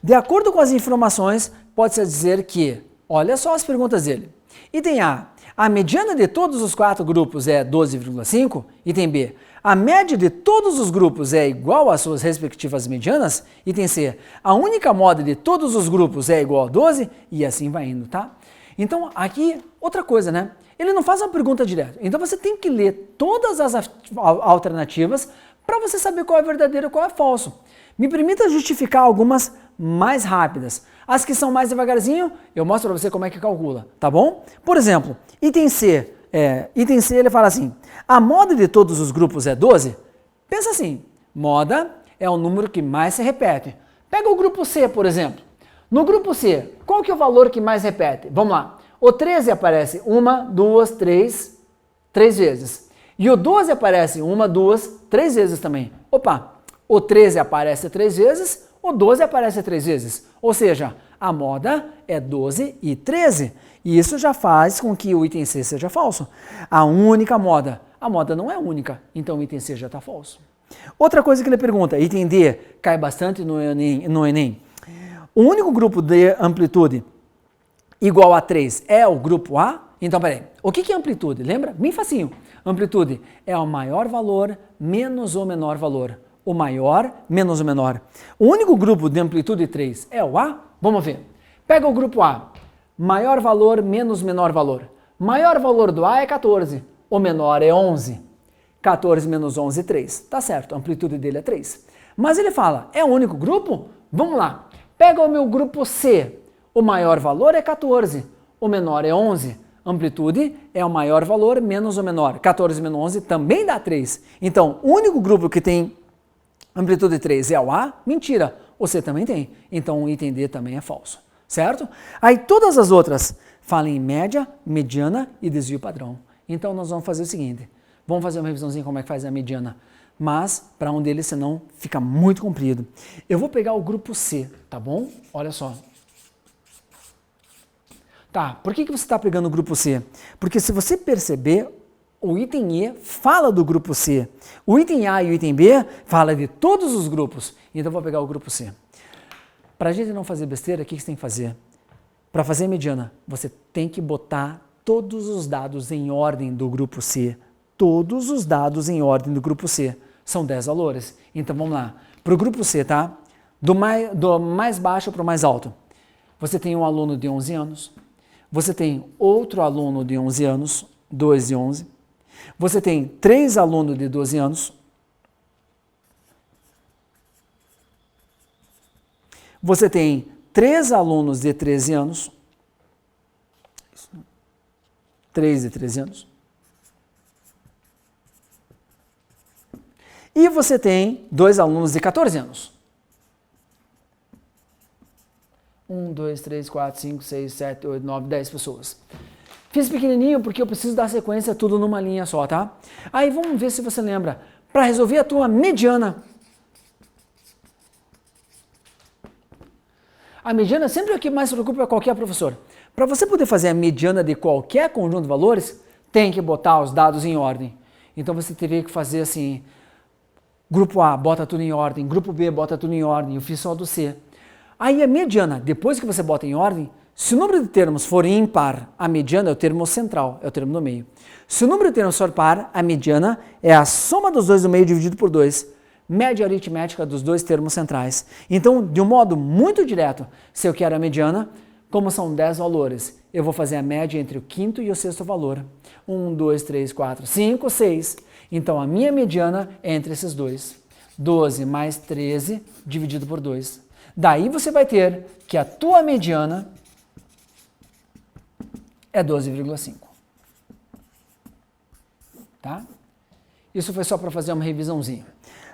De acordo com as informações, pode-se dizer que, olha só as perguntas dele. Item A mediana de todos os 4 grupos é 12,5. Item B, a média de todos os grupos é igual às suas respectivas medianas. Item C, a única moda de todos os grupos é igual a 12, e assim vai indo, tá? Então, aqui, outra coisa, né? Ele não faz uma pergunta direta. Então, você tem que ler todas as alternativas para você saber qual é verdadeiro e qual é falso. Me permita justificar algumas mais rápidas. As que são mais devagarzinho, eu mostro para você como é que calcula, tá bom? Por exemplo, item C ele fala assim, a moda de todos os grupos é 12? Pensa assim, moda é o número que mais se repete. Pega o grupo C, por exemplo. No grupo C, qual que é o valor que mais repete? Vamos lá. O 13 aparece 1, 2, 3 vezes. E o 12 aparece 1, 2, 3 vezes também. Opa, o 13 aparece 3 vezes, o 12 aparece 3 vezes. Ou seja, a moda é 12 e 13. E isso já faz com que o item C seja falso. A única moda. A moda não é única, então o item C já está falso. Outra coisa que ele pergunta, item D, cai bastante no Enem. O único grupo de amplitude igual a 3 é o grupo A? Então, peraí, o que é amplitude? Lembra? Bem facinho. Amplitude é o maior valor menos o menor valor. O maior menos o menor. O único grupo de amplitude 3 é o A? Vamos ver. Pega o grupo A. Maior valor menos menor valor. Maior valor do A é 14. O menor é 11. 14 menos 11 é 3. Tá certo, a amplitude dele é 3. Mas ele fala, é o único grupo? Vamos lá. Pega o meu grupo C. O maior valor é 14. O menor é 11. Amplitude é o maior valor menos o menor. 14 menos 11 também dá 3. Então, o único grupo que tem amplitude 3 é o A? Mentira. O C também tem. Então, o item D também é falso. Certo? Aí, todas as outras falam em média, mediana e desvio padrão. Então, nós vamos fazer o seguinte. Vamos fazer uma revisãozinha como é que faz a mediana. Mas, para um deles, senão fica muito comprido. Eu vou pegar o grupo C, tá bom? Olha só. Tá, por que você está pegando o grupo C? Porque se você perceber, o item E fala do grupo C. O item A e o item B fala de todos os grupos. Então, eu vou pegar o grupo C. Para a gente não fazer besteira, o que você tem que fazer? Para fazer mediana, você tem que botar todos os dados em ordem do grupo C. Todos os dados em ordem do grupo C. São 10 valores. Então, vamos lá. Para o grupo C, tá? Do mais baixo para o mais alto. Você tem um aluno de 11 anos. Você tem outro aluno de 11 anos, 2 e 11. Você tem 3 alunos de 12 anos. Você tem 3 alunos de 13 anos. 3 e 13 anos. E você tem 2 alunos de 14 anos. 1, 2, 3, 4, 5, 6, 7, 8, 9, 10 pessoas. Fiz pequenininho porque eu preciso dar sequência tudo numa linha só, tá? Aí vamos ver se você lembra. Para resolver a tua mediana. A mediana sempre é o que mais se preocupa qualquer professor. Para você poder fazer a mediana de qualquer conjunto de valores, tem que botar os dados em ordem. Então você teria que fazer assim, grupo A, bota tudo em ordem, grupo B, bota tudo em ordem, eu fiz só do C. Aí a mediana, depois que você bota em ordem, se o número de termos for ímpar, a mediana é o termo central, é o termo do meio. Se o número de termos for par, a mediana é a soma dos dois do meio dividido por 2. Média aritmética dos dois termos centrais. Então, de um modo muito direto, se eu quero a mediana, como são 10 valores, eu vou fazer a média entre o quinto e o sexto valor. 1, 2, 3, 4, 5, 6. Então, a minha mediana é entre esses dois. 12 mais 13 dividido por 2. Daí você vai ter que a tua mediana é 12,5. Tá? Isso foi só para fazer uma revisãozinha.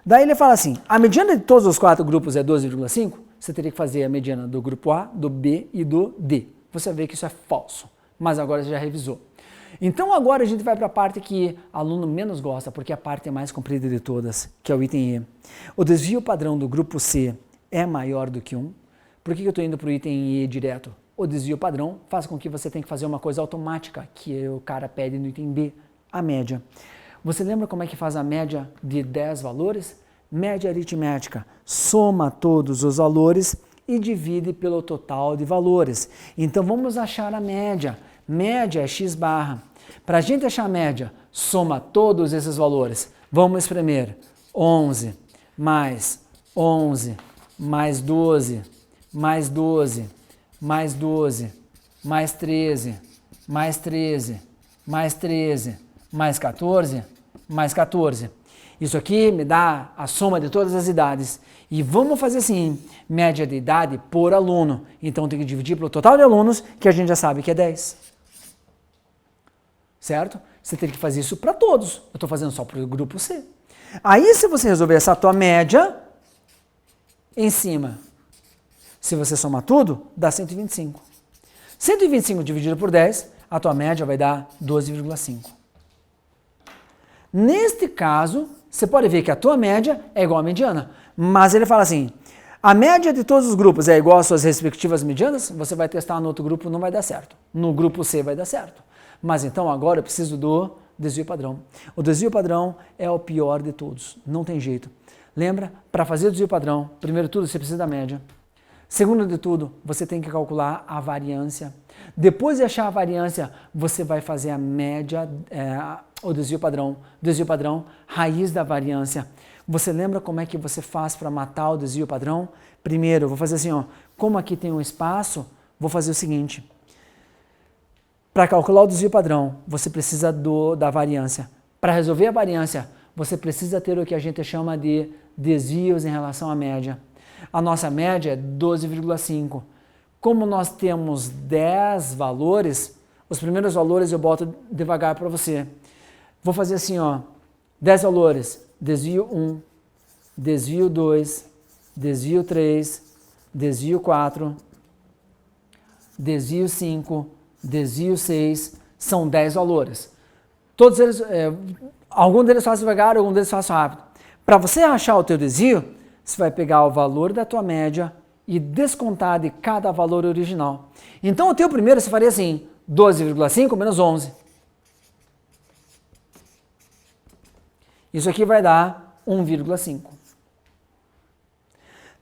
Daí ele fala assim, a mediana de todos os 4 grupos é 12,5, você teria que fazer a mediana do grupo A, do B e do D. Você vê que isso é falso, mas agora você já revisou. Então agora a gente vai para a parte que aluno menos gosta, porque é a parte mais comprida de todas, que é o item E. O desvio padrão do grupo C é maior do que 1. Por que eu estou indo para o item E direto? O desvio padrão faz com que você tenha que fazer uma coisa automática, que o cara pede no item B, a média. Você lembra como é que faz a média de 10 valores? Média aritmética, soma todos os valores e divide pelo total de valores. Então vamos achar a média. Média é x barra. Para a gente achar a média, soma todos esses valores. Vamos espremer 11 mais 11 mais 12, mais 12, mais 12, mais 13, mais 13, mais 13, mais 14, mais 14. Isso aqui me dá a soma de todas as idades. E vamos fazer assim, média de idade por aluno. Então tem que dividir pelo total de alunos, que a gente já sabe que é 10. Certo? Você tem que fazer isso para todos. Eu estou fazendo só para o grupo C. Aí se você resolver essa tua média, em cima, se você somar tudo, dá 125. 125 dividido por 10, a tua média vai dar 12,5. Neste caso, você pode ver que a tua média é igual à mediana, mas ele fala assim, a média de todos os grupos é igual às suas respectivas medianas, você vai testar no outro grupo, não vai dar certo. No grupo C vai dar certo. Mas então agora eu preciso do desvio padrão. O desvio padrão é o pior de todos, não tem jeito. Lembra? Para fazer o desvio padrão, primeiro de tudo você precisa da média. Segundo de tudo, você tem que calcular a variância. Depois de achar a variância, você vai fazer a média, o desvio padrão, raiz da variância. Você lembra como é que você faz para matar o desvio padrão? Primeiro, eu vou fazer assim, ó, como aqui tem um espaço, vou fazer o seguinte. Para calcular o desvio padrão, você precisa da variância. Para resolver a variância, você precisa ter o que a gente chama de desvios em relação à média. A nossa média é 12,5. Como nós temos 10 valores, os primeiros valores eu boto devagar para você. Vou fazer assim, ó, 10 valores, desvio 1, desvio 2, desvio 3, desvio 4, desvio 5, desvio 6, são 10 valores. Todos eles, algum deles faz devagar, algum deles faz rápido. Para você achar o teu desvio, você vai pegar o valor da tua média e descontar de cada valor original. Então o teu primeiro você faria assim, 12,5 menos 11. Isso aqui vai dar 1,5.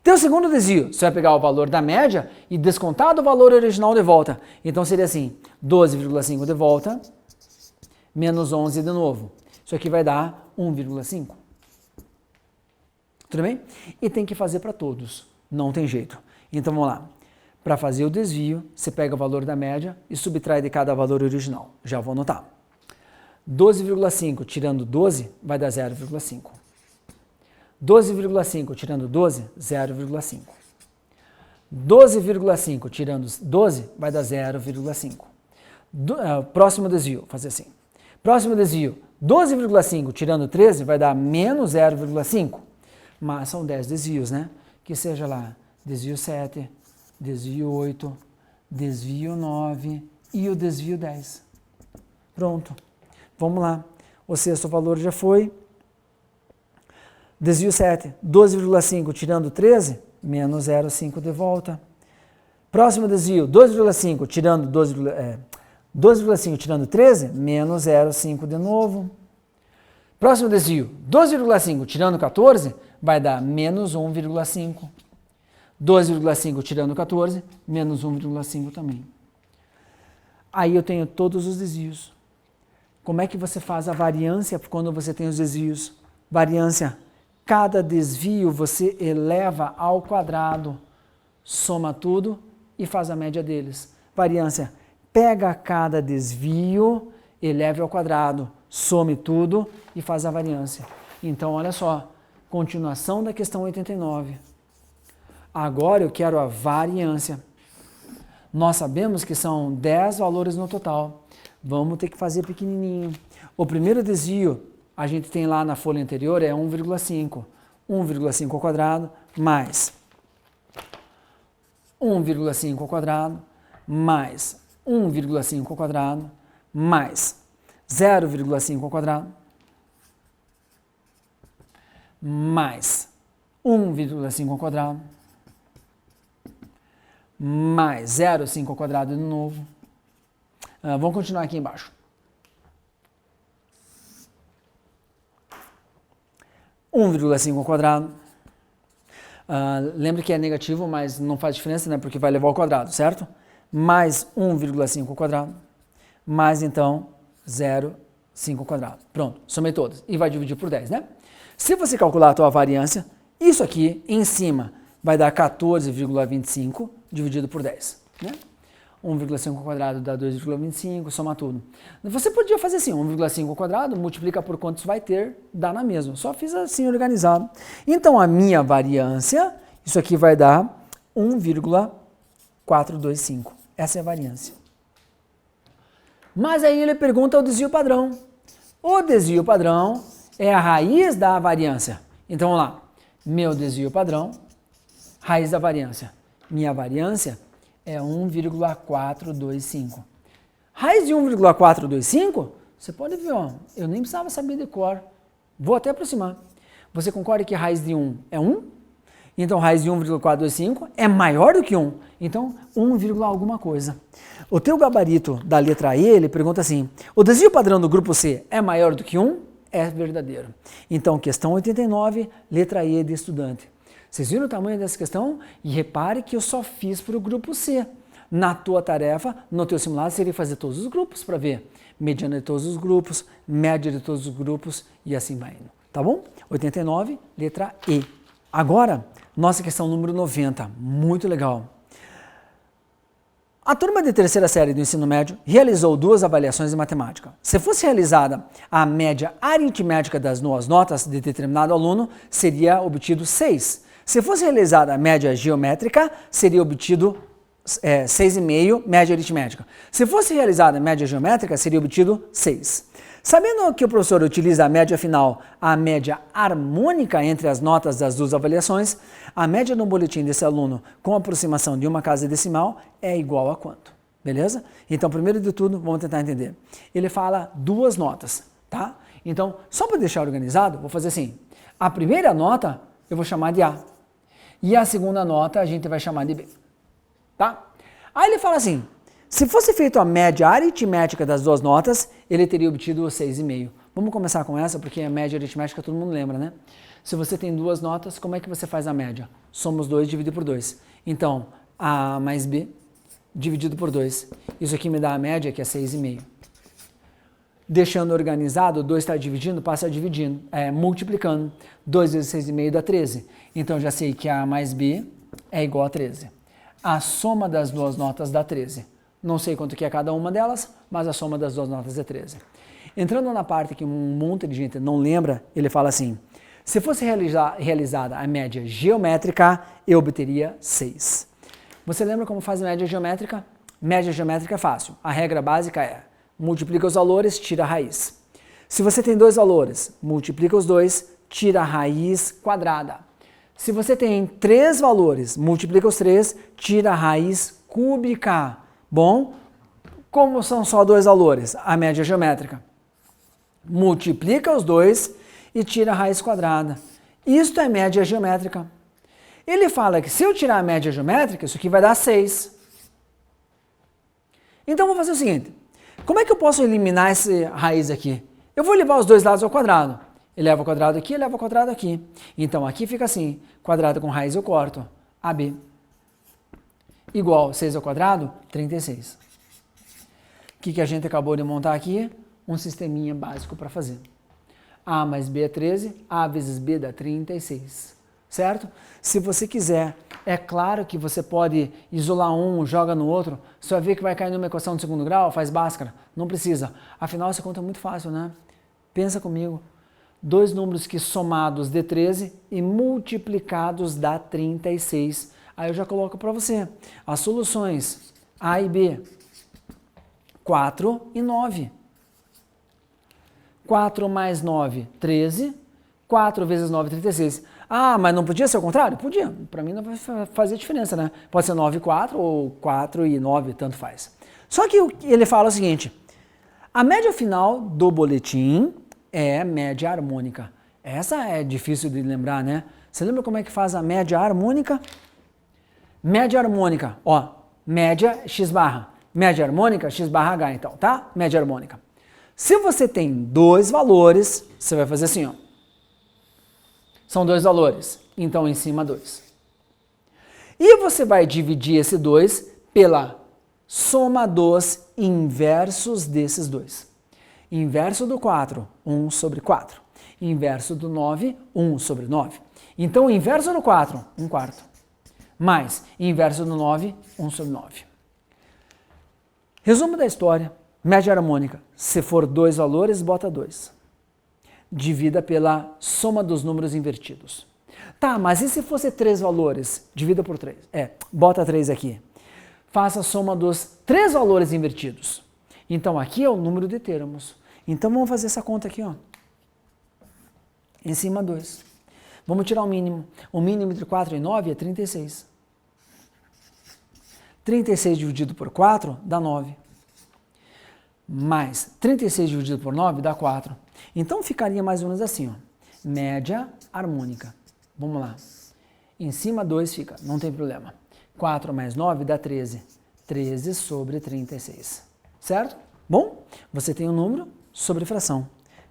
Teu segundo desvio, você vai pegar o valor da média e descontar do valor original de volta. Então seria assim, 12,5 de volta, menos 11 de novo. Isso aqui vai dar 1,5. Tudo bem? E tem que fazer para todos, não tem jeito. Então vamos lá. Para fazer o desvio, você pega o valor da média e subtrai de cada valor original. Já vou anotar. 12,5 tirando 12 vai dar 0,5. 12,5 tirando 12, 0,5. 12,5 tirando 12 vai dar 0,5. Próximo desvio, vou fazer assim. Próximo desvio, 12,5 tirando 13 vai dar menos 0,5. Mas são 10 desvios, né? Que seja lá, desvio 7, desvio 8, desvio 9 e o desvio 10. Pronto. Vamos lá. O sexto valor já foi. Desvio 7, 12,5 tirando 13, menos 0,5 de volta. Próximo desvio, 12,5 tirando 12,5 tirando 13, menos 0,5 de novo. Próximo desvio, 12,5 tirando 14, vai dar menos 1,5. 12,5 tirando 14, menos 1,5 também. Aí eu tenho todos os desvios. Como é que você faz a variância quando você tem os desvios? Variância. Cada desvio você eleva ao quadrado, soma tudo e faz a média deles. Variância. Pega cada desvio, eleve ao quadrado, some tudo e faz a variância. Então, olha só, continuação da questão 89. Agora eu quero a variância. Nós sabemos que são 10 valores no total. Vamos ter que fazer pequenininho. O primeiro desvio, a gente tem lá na folha anterior, é 1,5. 1,5 ao quadrado mais 1,5 ao quadrado mais 1,5 ao quadrado mais 0,5 ao quadrado mais 1,5 ao quadrado mais 0,5 ao quadrado de novo. Vamos continuar aqui embaixo. 1,5 ao quadrado. Lembre que é negativo, mas não faz diferença, né? Porque vai levar ao quadrado, certo? Mais 1,5 ao quadrado. Mais, então, 0,5 ao quadrado. Pronto, somei todas. E vai dividir por 10, né? Se você calcular a tua variância, isso aqui em cima vai dar 14,25 dividido por 10, né? 1,5 ao quadrado dá 2,25, soma tudo. Você podia fazer assim, 1,5 ao quadrado, multiplica por quantos vai ter, dá na mesma. Só fiz assim organizado. Então, a minha variância, isso aqui vai dar 1,425. Essa é a variância. Mas aí ele pergunta o desvio padrão. O desvio padrão é a raiz da variância. Então, vamos lá. Meu desvio padrão, raiz da variância. Minha variância é 1,425. Raiz de 1,425, você pode ver, ó, eu nem precisava saber de cor. Vou até aproximar. Você concorda que raiz de 1 é 1? Então, raiz de 1,425 é maior do que 1. Então, 1, alguma coisa. O teu gabarito da letra E, ele pergunta assim, o desvio padrão do grupo C é maior do que 1? É verdadeiro. Então, questão 89, letra E de estudante. Vocês viram o tamanho dessa questão? E repare que eu só fiz para o grupo C. Na tua tarefa, no teu simulado, seria fazer todos os grupos para ver mediana de todos os grupos, média de todos os grupos e assim vai indo. Tá bom? 89, letra E. Agora, nossa questão número 90. Muito legal. A turma de terceira série do ensino médio realizou 2 avaliações de matemática. Se fosse realizada a média aritmética das 2 notas de determinado aluno, seria obtido 6. Se fosse realizada a média geométrica, seria obtido 6,5, média aritmética. Se fosse realizada a média geométrica, seria obtido 6. Sabendo que o professor utiliza a média final, a média harmônica entre as notas das 2 avaliações, a média no boletim desse aluno com aproximação de uma casa decimal é igual a quanto? Beleza? Então, primeiro de tudo, vamos tentar entender. Ele fala 2 notas, tá? Então, só para deixar organizado, vou fazer assim. A primeira nota eu vou chamar de A. E a segunda nota a gente vai chamar de B. Tá? Aí ele fala assim, se fosse feita a média aritmética das 2 notas, ele teria obtido 6,5. Vamos começar com essa, porque a média aritmética todo mundo lembra, né? Se você tem 2 notas, como é que você faz a média? Soma os 2 e divide por 2. Então, A mais B dividido por 2. Isso aqui me dá a média, que é 6,5. Deixando organizado, 2 está dividindo, passa dividindo, multiplicando. 2 vezes 6,5 dá 13. Então, eu já sei que A mais B é igual a 13. A soma das 2 notas dá 13. Não sei quanto que é cada uma delas, mas a soma das 2 notas é 13. Entrando na parte que um monte de gente não lembra, ele fala assim, se fosse realizada a média geométrica, eu obteria 6. Você lembra como faz a média geométrica? Média geométrica é fácil. A regra básica é, multiplica os valores, tira a raiz. Se você tem 2 valores, multiplica os 2, tira a raiz quadrada. Se você tem 3 valores, multiplica os 3, tira a raiz cúbica. Bom, como são só 2 valores, a média geométrica, multiplica os 2 e tira a raiz quadrada. Isto é média geométrica. Ele fala que se eu tirar a média geométrica, isso aqui vai dar 6. Então, vou fazer o seguinte, como é que eu posso eliminar essa raiz aqui? Eu vou levar os 2 lados ao quadrado. Eleva o quadrado aqui, eleva o quadrado aqui. Então, aqui fica assim, quadrado com raiz eu corto, AB. Igual 6 ao quadrado, 36. O que a gente acabou de montar aqui? Um sisteminha básico para fazer. A mais B é 13, A vezes B dá 36. Certo? Se você quiser, é claro que você pode isolar um, joga no outro, você vai ver que vai cair numa equação de 2º grau, faz Bhaskara. Não precisa. Afinal, essa conta é muito fácil, né? Pensa comigo. 2 números que somados dê 13 e multiplicados dá 36. Aí eu já coloco para você as soluções A e B, 4 e 9. 4 mais 9, 13. 4 vezes 9, 36. Ah, mas não podia ser o contrário? Podia. Para mim não vai fazer diferença, né? Pode ser 9 e 4 ou 4 e 9, tanto faz. Só que ele fala o seguinte, a média final do boletim é média harmônica. Essa é difícil de lembrar, né? Você lembra como é que faz a média harmônica? Média harmônica, ó, média x barra. Média harmônica, x barra h, então, tá? Média harmônica. Se você tem 2 valores, você vai fazer assim, ó. São 2 valores, então em cima 2. E você vai dividir esse 2 pela soma dos inversos desses 2. Inverso do 4, 1 sobre 4. Inverso do 9, 1 sobre 9. Então, o inverso do 4, 1 quarto. Mais inverso do 9, 1 sobre 9. Resumo da história, média harmônica. Se for 2 valores, bota 2. Divida pela soma dos números invertidos. Tá, mas e se fosse 3 valores? Divida por 3. Bota 3 aqui. Faça a soma dos 3 valores invertidos. Então, aqui é o número de termos. Então, vamos fazer essa conta aqui, ó. Em cima 2. Vamos tirar o mínimo. O mínimo entre 4 e 9 é 36. 36 dividido por 4 dá 9. Mais 36 dividido por 9 dá 4. Então, ficaria mais ou menos assim, ó. Média harmônica. Vamos lá. Em cima 2 fica, não tem problema. 4 mais 9 dá 13. 13 sobre 36. Certo? Bom, você tem um número sobre fração.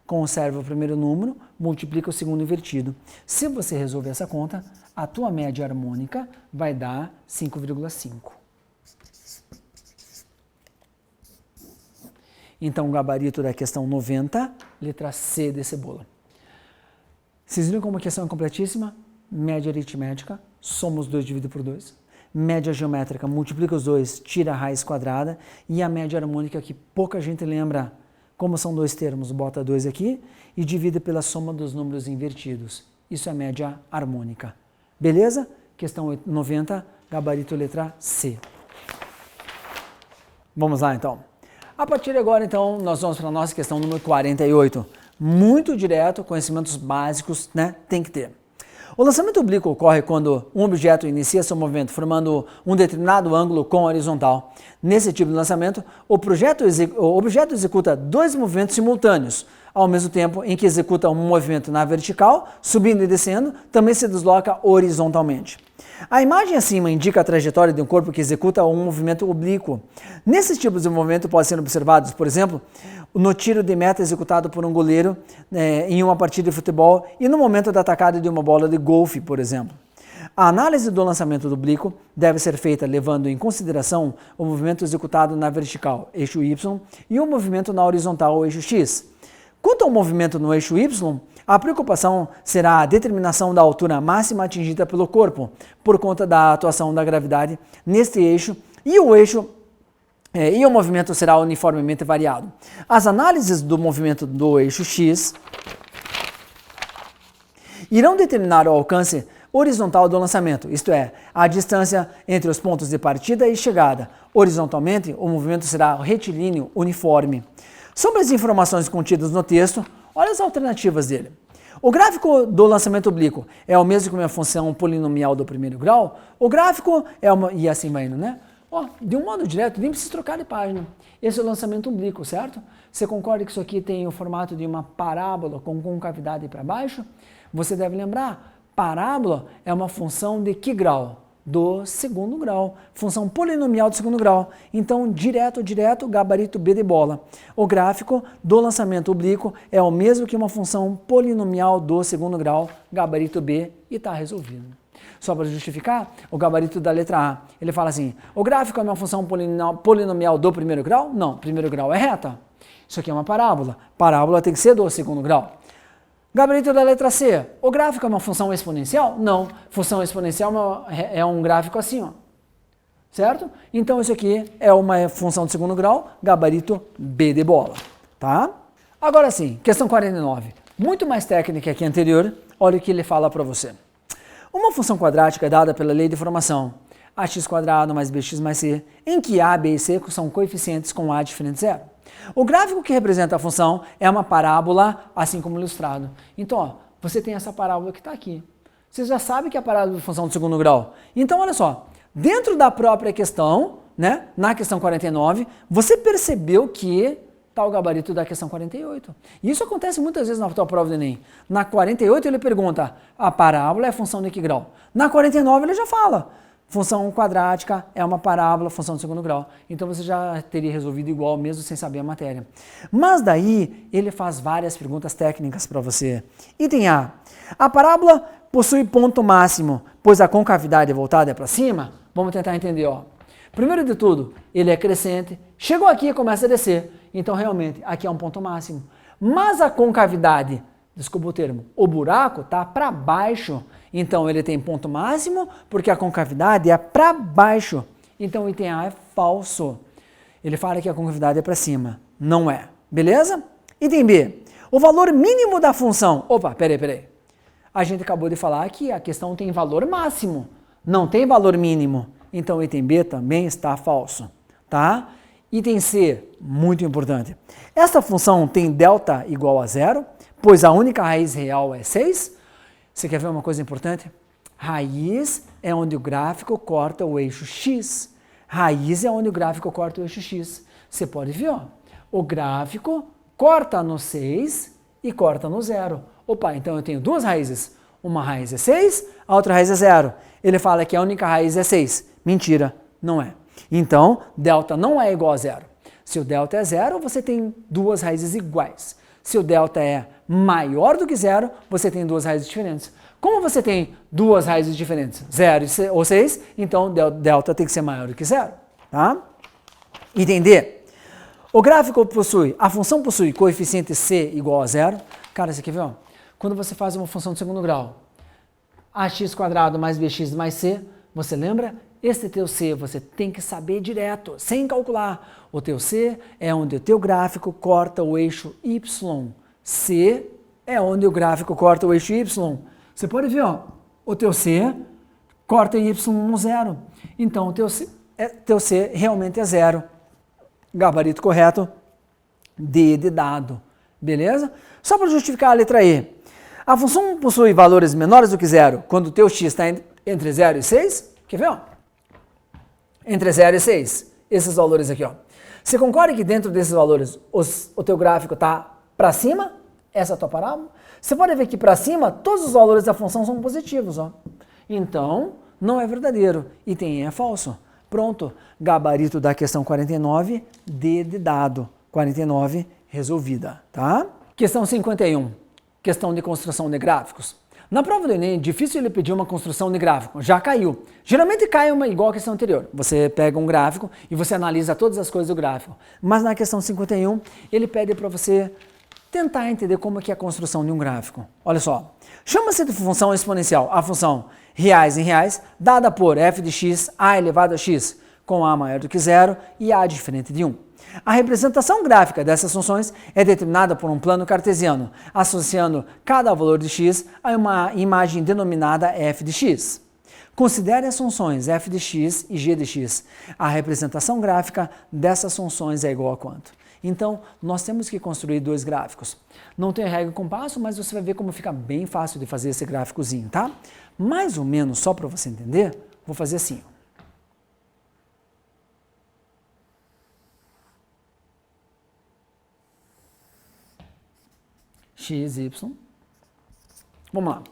Conserva o primeiro número, multiplica o segundo invertido. Se você resolver essa conta, a tua média harmônica vai dar 5,5. Então, o gabarito da questão 90, letra C de cebola. Vocês viram como a questão é completíssima? Média aritmética, soma os dois, divide por 2. Média geométrica, multiplica os dois, tira a raiz quadrada. E a média harmônica, que pouca gente lembra como são dois termos, bota 2 aqui e divide pela soma dos números invertidos. Isso é média harmônica. Beleza? Questão 90, gabarito letra C. Vamos lá, então. A partir de agora, então, nós vamos para a nossa questão número 48. Muito direto, conhecimentos básicos, né? Tem que ter. O lançamento oblíquo ocorre quando um objeto inicia seu movimento formando um determinado ângulo com a horizontal. Nesse tipo de lançamento, o objeto executa dois movimentos simultâneos. Ao mesmo tempo em que executa um movimento na vertical, subindo e descendo, também se desloca horizontalmente. A imagem acima indica a trajetória de um corpo que executa um movimento oblíquo. Nesses tipos de movimento podem ser observados, por exemplo, no tiro de meta executado por um goleiro em uma partida de futebol e no momento da atacada de uma bola de golfe, por exemplo. A análise do lançamento do oblíquo deve ser feita levando em consideração o movimento executado na vertical, eixo Y, e o movimento na horizontal, eixo X. Quanto ao movimento no eixo Y, a preocupação será a determinação da altura máxima atingida pelo corpo, por conta da atuação da gravidade neste eixo, e o movimento será uniformemente variado. As análises do movimento do eixo X irão determinar o alcance horizontal do lançamento, isto é, a distância entre os pontos de partida e chegada. Horizontalmente, o movimento será retilíneo uniforme. Sobre as informações contidas no texto, olha as alternativas dele. O gráfico do lançamento oblíquo é o mesmo que uma função polinomial do primeiro grau? O gráfico é uma... E assim vai indo, né? De um modo direto, nem precisa trocar de página. Esse é o lançamento oblíquo, certo? Você concorda que isso aqui tem o formato de uma parábola com concavidade para baixo? Você deve lembrar, parábola é uma função de que grau? Do segundo grau, função polinomial do segundo grau. Então, direto, gabarito B de bola. O gráfico do lançamento oblíquo é o mesmo que uma função polinomial do segundo grau, gabarito B, e está resolvido. Só para justificar, o gabarito da letra A, ele fala assim, o gráfico é uma função polinomial do primeiro grau? Não, primeiro grau é reta. Isso aqui é uma parábola. Parábola tem que ser do segundo grau. Gabarito da letra C, o gráfico é uma função exponencial? Não, função exponencial é um gráfico assim, ó. Certo? Então isso aqui é uma função de segundo grau, gabarito B de bola, tá? Agora sim, questão 49, muito mais técnica que a anterior, olha o que ele fala para você. Uma função quadrática é dada pela lei de formação, ax² mais bx mais c, em que a, b e c são coeficientes com a diferente de zero. O gráfico que representa a função é uma parábola, assim como ilustrado. Então, ó, você tem essa parábola que está aqui. Você já sabe que é a parábola de função de segundo grau. Então, olha só, dentro da própria questão, né, na questão 49, você percebeu que está o gabarito da questão 48. E isso acontece muitas vezes na tua prova do Enem. Na 48 ele pergunta, a parábola é função de que grau? Na 49 ele já fala, função quadrática é uma parábola, função de segundo grau. Então você já teria resolvido igual, mesmo sem saber a matéria. Mas daí ele faz várias perguntas técnicas para você. Item A. A parábola possui ponto máximo, pois a concavidade voltada é para cima? Vamos tentar entender, ó. Primeiro de tudo, ele é crescente, chegou aqui e começa a descer. Então realmente, aqui é um ponto máximo. Mas a concavidade, desculpa o termo, o buraco está para baixo. Então ele tem ponto máximo porque a concavidade é para baixo. Então o item A é falso. Ele fala que a concavidade é para cima. Não é. Beleza? Item B. O valor mínimo da função. Opa, peraí. A gente acabou de falar que a questão tem valor máximo. Não tem valor mínimo. Então o item B também está falso. Tá? Item C, muito importante. Essa função tem delta igual a zero, pois a única raiz real é 6. Você quer ver uma coisa importante? Raiz é onde o gráfico corta o eixo X. Raiz é onde o gráfico corta o eixo X. Você pode ver, ó, o gráfico corta no 6 e corta no 0. Opa, então eu tenho duas raízes. Uma raiz é 6, a outra raiz é 0. Ele fala que a única raiz é 6. Mentira, não é. Então, delta não é igual a 0. Se o delta é 0, você tem duas raízes iguais. Se o delta é maior do que 0, você tem duas raízes diferentes. Como você tem duas raízes diferentes, 0 ou 6, então delta tem que ser maior do que 0. Tá? Item D. O gráfico possui, a função possui coeficiente c igual a zero. Cara, você quer ver? Ó? Quando você faz uma função de segundo grau, ax² mais bx mais c, você lembra? Esse teu c você tem que saber direto, sem calcular. O teu c é onde o teu gráfico corta o eixo y. C é onde o gráfico corta o eixo y. Você pode ver, ó, o teu c corta em y no zero. Então, o teu c realmente é zero. Gabarito correto, D de dado. Beleza? Só para justificar a letra E. A função possui valores menores do que zero quando o teu x está entre 0 e 6. Quer ver? Ó? Entre 0 e 6. Esses valores aqui. Ó. Você concorda que dentro desses valores o teu gráfico está para cima? Essa é a tua parábola. Você pode ver que para cima todos os valores da função são positivos. Ó. Então, não é verdadeiro. Item E é falso. Pronto, gabarito da questão 49, D de dado. 49, resolvida, tá? Questão 51, questão de construção de gráficos. Na prova do Enem, é difícil ele pedir uma construção de gráfico, já caiu. Geralmente cai uma igual a questão anterior. Você pega um gráfico e você analisa todas as coisas do gráfico. Mas na questão 51, ele pede para você tentar entender como é que é a construção de um gráfico. Olha só, chama-se de função exponencial a função reais em reais, dada por f de x, a elevado a x, com a maior do que zero e a diferente de 1. A representação gráfica dessas funções é determinada por um plano cartesiano, associando cada valor de x a uma imagem denominada f de x. Considere as funções f de x e g de x. A representação gráfica dessas funções é igual a quanto? Então, nós temos que construir dois gráficos. Não tem regra e compasso, mas você vai ver como fica bem fácil de fazer esse gráficozinho, tá? Mais ou menos, só para você entender, vou fazer assim. X, Y. Vamos lá.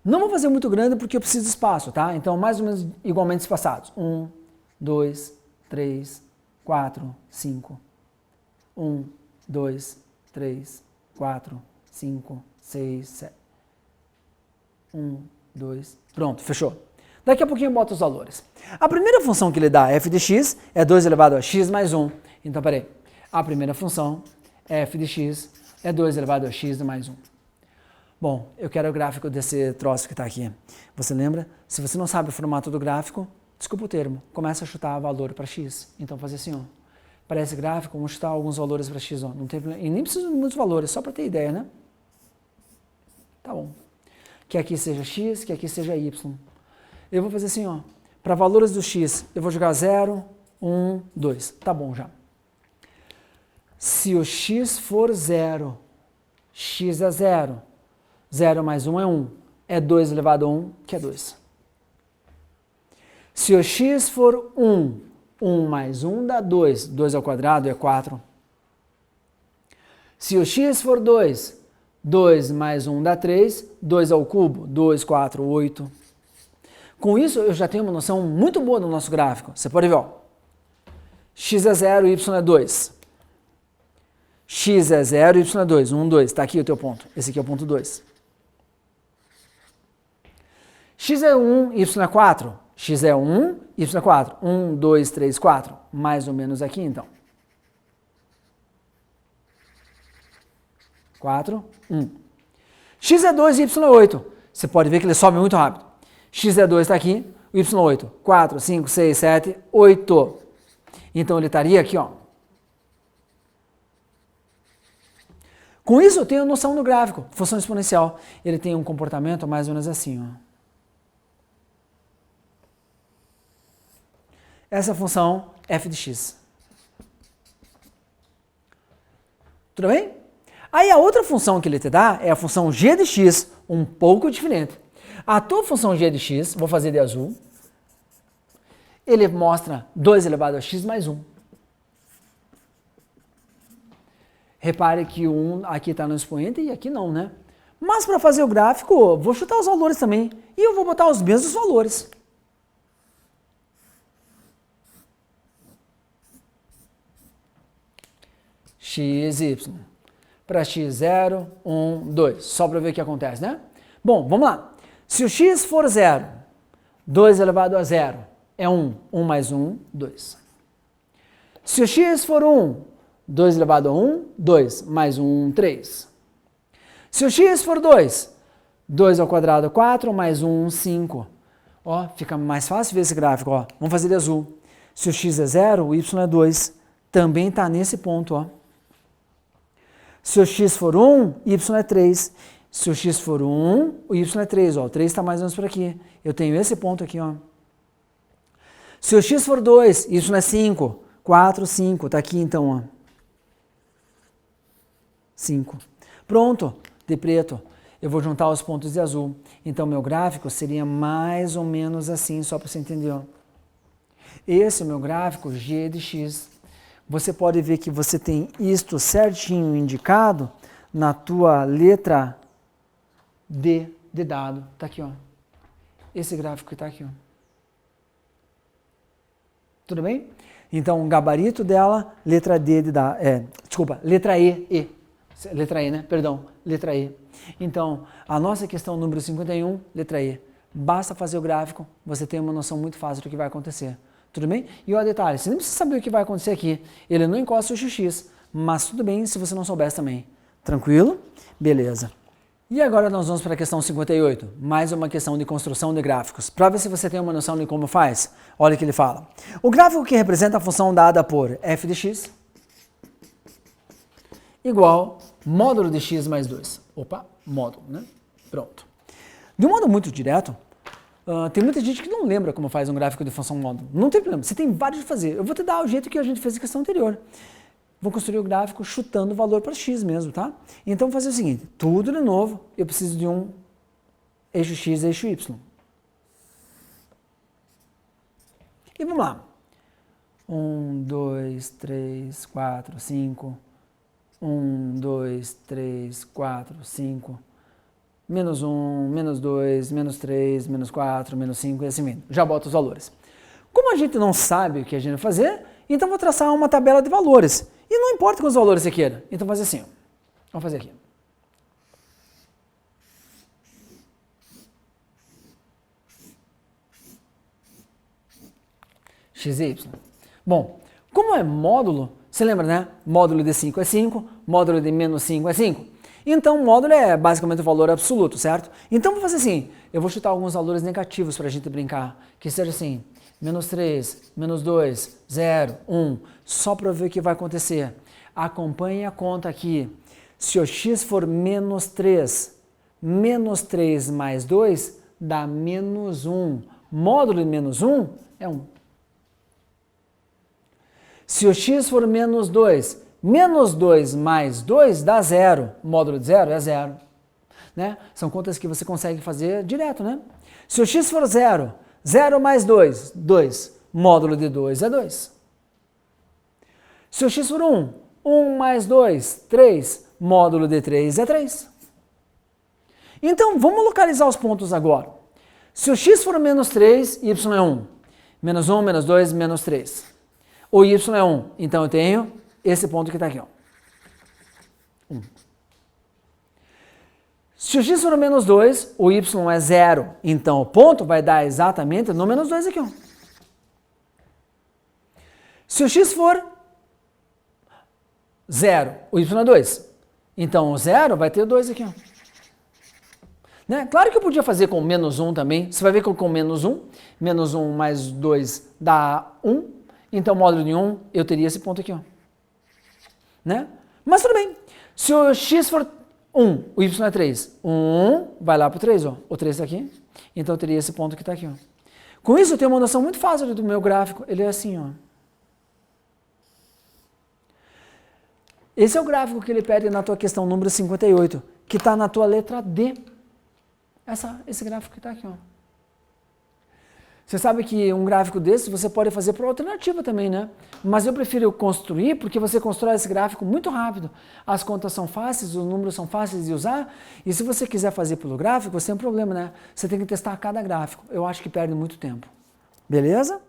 Não vou fazer muito grande porque eu preciso de espaço, tá? Então, mais ou menos igualmente espaçados. 1, 2, 3, 4, 5. 1, 2, 3, 4, 5, 6, 7. 1, 2, pronto, fechou. Daqui a pouquinho eu boto os valores. A primeira função que ele dá, f de x, é 2 elevado a x mais 1. Então, peraí. A primeira função, f de x, é 2 elevado a x mais 1. Bom, eu quero o gráfico desse troço que está aqui. Você lembra? Se você não sabe o formato do gráfico, desculpa o termo, começa a chutar valor para x. Então, fazer assim, ó. Para esse gráfico, vamos chutar alguns valores para x. Ó. Não tem, e nem precisa de muitos valores, só para ter ideia, né? Tá bom. Que aqui seja x, que aqui seja y. Eu vou fazer assim, ó. Para valores do x, eu vou jogar 0, 1, 2. Tá bom já. Se o x for 0, x é 0. 0 mais 1 é 1. É 2 elevado a 1, que é 2. Se o x for 1, 1 mais 1 dá 2. 2 ao quadrado é 4. Se o x for 2, 2 mais 1 dá 3. 2 ao cubo, 2, 4, 8. Com isso, eu já tenho uma noção muito boa do nosso gráfico. Você pode ver, ó. X é 0, y é 2. X é 0, y é 2. 1, 2. Está aqui o teu ponto. Esse aqui é o ponto 2. X é 1, y é 4. X é 1, y é 4. 1, 2, 3, 4. Mais ou menos aqui, então. 4, 1. X é 2 e y é 8. Você pode ver que ele sobe muito rápido. X é 2 está aqui, y é 8. 4, 5, 6, 7, 8. Então ele estaria aqui, ó. Com isso eu tenho noção do gráfico. Função exponencial. Ele tem um comportamento mais ou menos assim, ó. Essa função f de x. Tudo bem? Aí a outra função que ele te dá é a função g de x, um pouco diferente. A tua função g de x, vou fazer de azul, ele mostra 2 elevado a x mais 1. Repare que o 1 aqui está no expoente e aqui não, né? Mas para fazer o gráfico, vou chutar os valores também. E eu vou botar os mesmos valores. X, y. Para x, 0, 1, 2. Só para ver o que acontece, né? Bom, vamos lá. Se o x for 0, 2 elevado a 0 é 1. 1 mais 1, 2. Se o x for 1, 2 elevado a 1, 2, mais 1, 3. Se o x for 2, 2 ao quadrado, 4, mais 1, 5. Ó, fica mais fácil ver esse gráfico, ó. Vamos fazer de azul. Se o x é 0, o y é 2. Também está nesse ponto, ó. Se o x for 1, y é 3. Se o x for 1, o y é 3, ó. O 3 está mais ou menos por aqui. Eu tenho esse ponto aqui, ó. Se o x for 2, y é 5. 4, 5. Está aqui, então, ó. 5. Pronto, de preto. Eu vou juntar os pontos de azul. Então, meu gráfico seria mais ou menos assim, só para você entender. Ó. Esse é o meu gráfico g de x. Você pode ver que você tem isto certinho indicado na tua letra D de dado. Está aqui, ó. Esse gráfico que está aqui, ó. Tudo bem? Então, o gabarito dela, letra D de dado. Letra E. Letra E, né? Perdão, letra E. Então, a nossa questão número 51, letra E. Basta fazer o gráfico, você tem uma noção muito fácil do que vai acontecer. Tudo bem? E o detalhe, você nem precisa saber o que vai acontecer aqui. Ele não encosta o xx, mas tudo bem se você não soubesse também. Tranquilo? Beleza. E agora nós vamos para a questão 58, mais uma questão de construção de gráficos. Para ver se você tem uma noção de como faz, olha o que ele fala. O gráfico que representa a função dada por f de x igual módulo de x mais 2. Opa, módulo, né? Pronto. De um modo muito direto, tem muita gente que não lembra como faz um gráfico de função módulo. Não tem problema, você tem vários de fazer. Eu vou te dar o jeito que a gente fez na questão anterior. Vou construir o gráfico chutando o valor para x mesmo, tá? Então, vou fazer o seguinte, tudo de novo, eu preciso de um eixo x e eixo y. E vamos lá. 1, 2, 3, 4, 5... 1, 2, 3, 4, 5, menos 1, menos 2, menos 3, menos 4, menos 5 e assim mesmo. Já boto os valores. Como a gente não sabe o que a gente vai fazer, então vou traçar uma tabela de valores. E não importa quantos valores você queira. Então vou fazer assim. Ó. Vamos fazer aqui. X e Y. Bom, como é módulo, você lembra, né? Módulo de 5 é 5, módulo de menos 5 é 5. Então, o módulo é basicamente o valor absoluto, certo? Então, vou fazer assim, eu vou chutar alguns valores negativos para a gente brincar, que seja assim, menos 3, menos 2, 0, 1, só para ver o que vai acontecer. Acompanhe a conta aqui. Se o x for menos 3 mais 2 dá menos 1. Módulo de menos 1 é 1. Se o x for menos 2 mais 2 dá 0. Módulo de 0 é 0. Né? São contas que você consegue fazer direto, né? Se o x for 0, 0 mais 2, 2. Módulo de 2 é 2. Se o x for 1, 1 mais 2, 3. Módulo de 3 é 3. Então, vamos localizar os pontos agora. Se o x for menos 3, y é 1. Menos 1, menos 2, menos 3. O y é 1. Então, eu tenho esse ponto que está aqui. Ó. 1. Se o x for menos 2, o y é 0. Então, o ponto vai dar exatamente no menos 2 aqui. Ó. Se o x for 0, o y é 2. Então, o 0 vai ter o 2 aqui. Ó. Né? Claro que eu podia fazer com menos 1 também. Você vai ver que com menos 1 mais 2 dá 1. Então, módulo de 1, eu teria esse ponto aqui. Ó. Né? Mas tudo bem. Se o x for 1, o y é 3. 1 vai lá para o 3. Ó. O 3 está aqui. Então, eu teria esse ponto que está aqui. Ó. Com isso, eu tenho uma noção muito fácil do meu gráfico. Ele é assim. Ó. Esse é o gráfico que ele pede na tua questão número 58, que está na tua letra D. Esse gráfico que está aqui. Ó. Você sabe que um gráfico desse você pode fazer por alternativa também, né? Mas eu prefiro construir porque você constrói esse gráfico muito rápido. As contas são fáceis, os números são fáceis de usar. E se você quiser fazer pelo gráfico, você tem um problema, né? Você tem que testar cada gráfico. Eu acho que perde muito tempo. Beleza?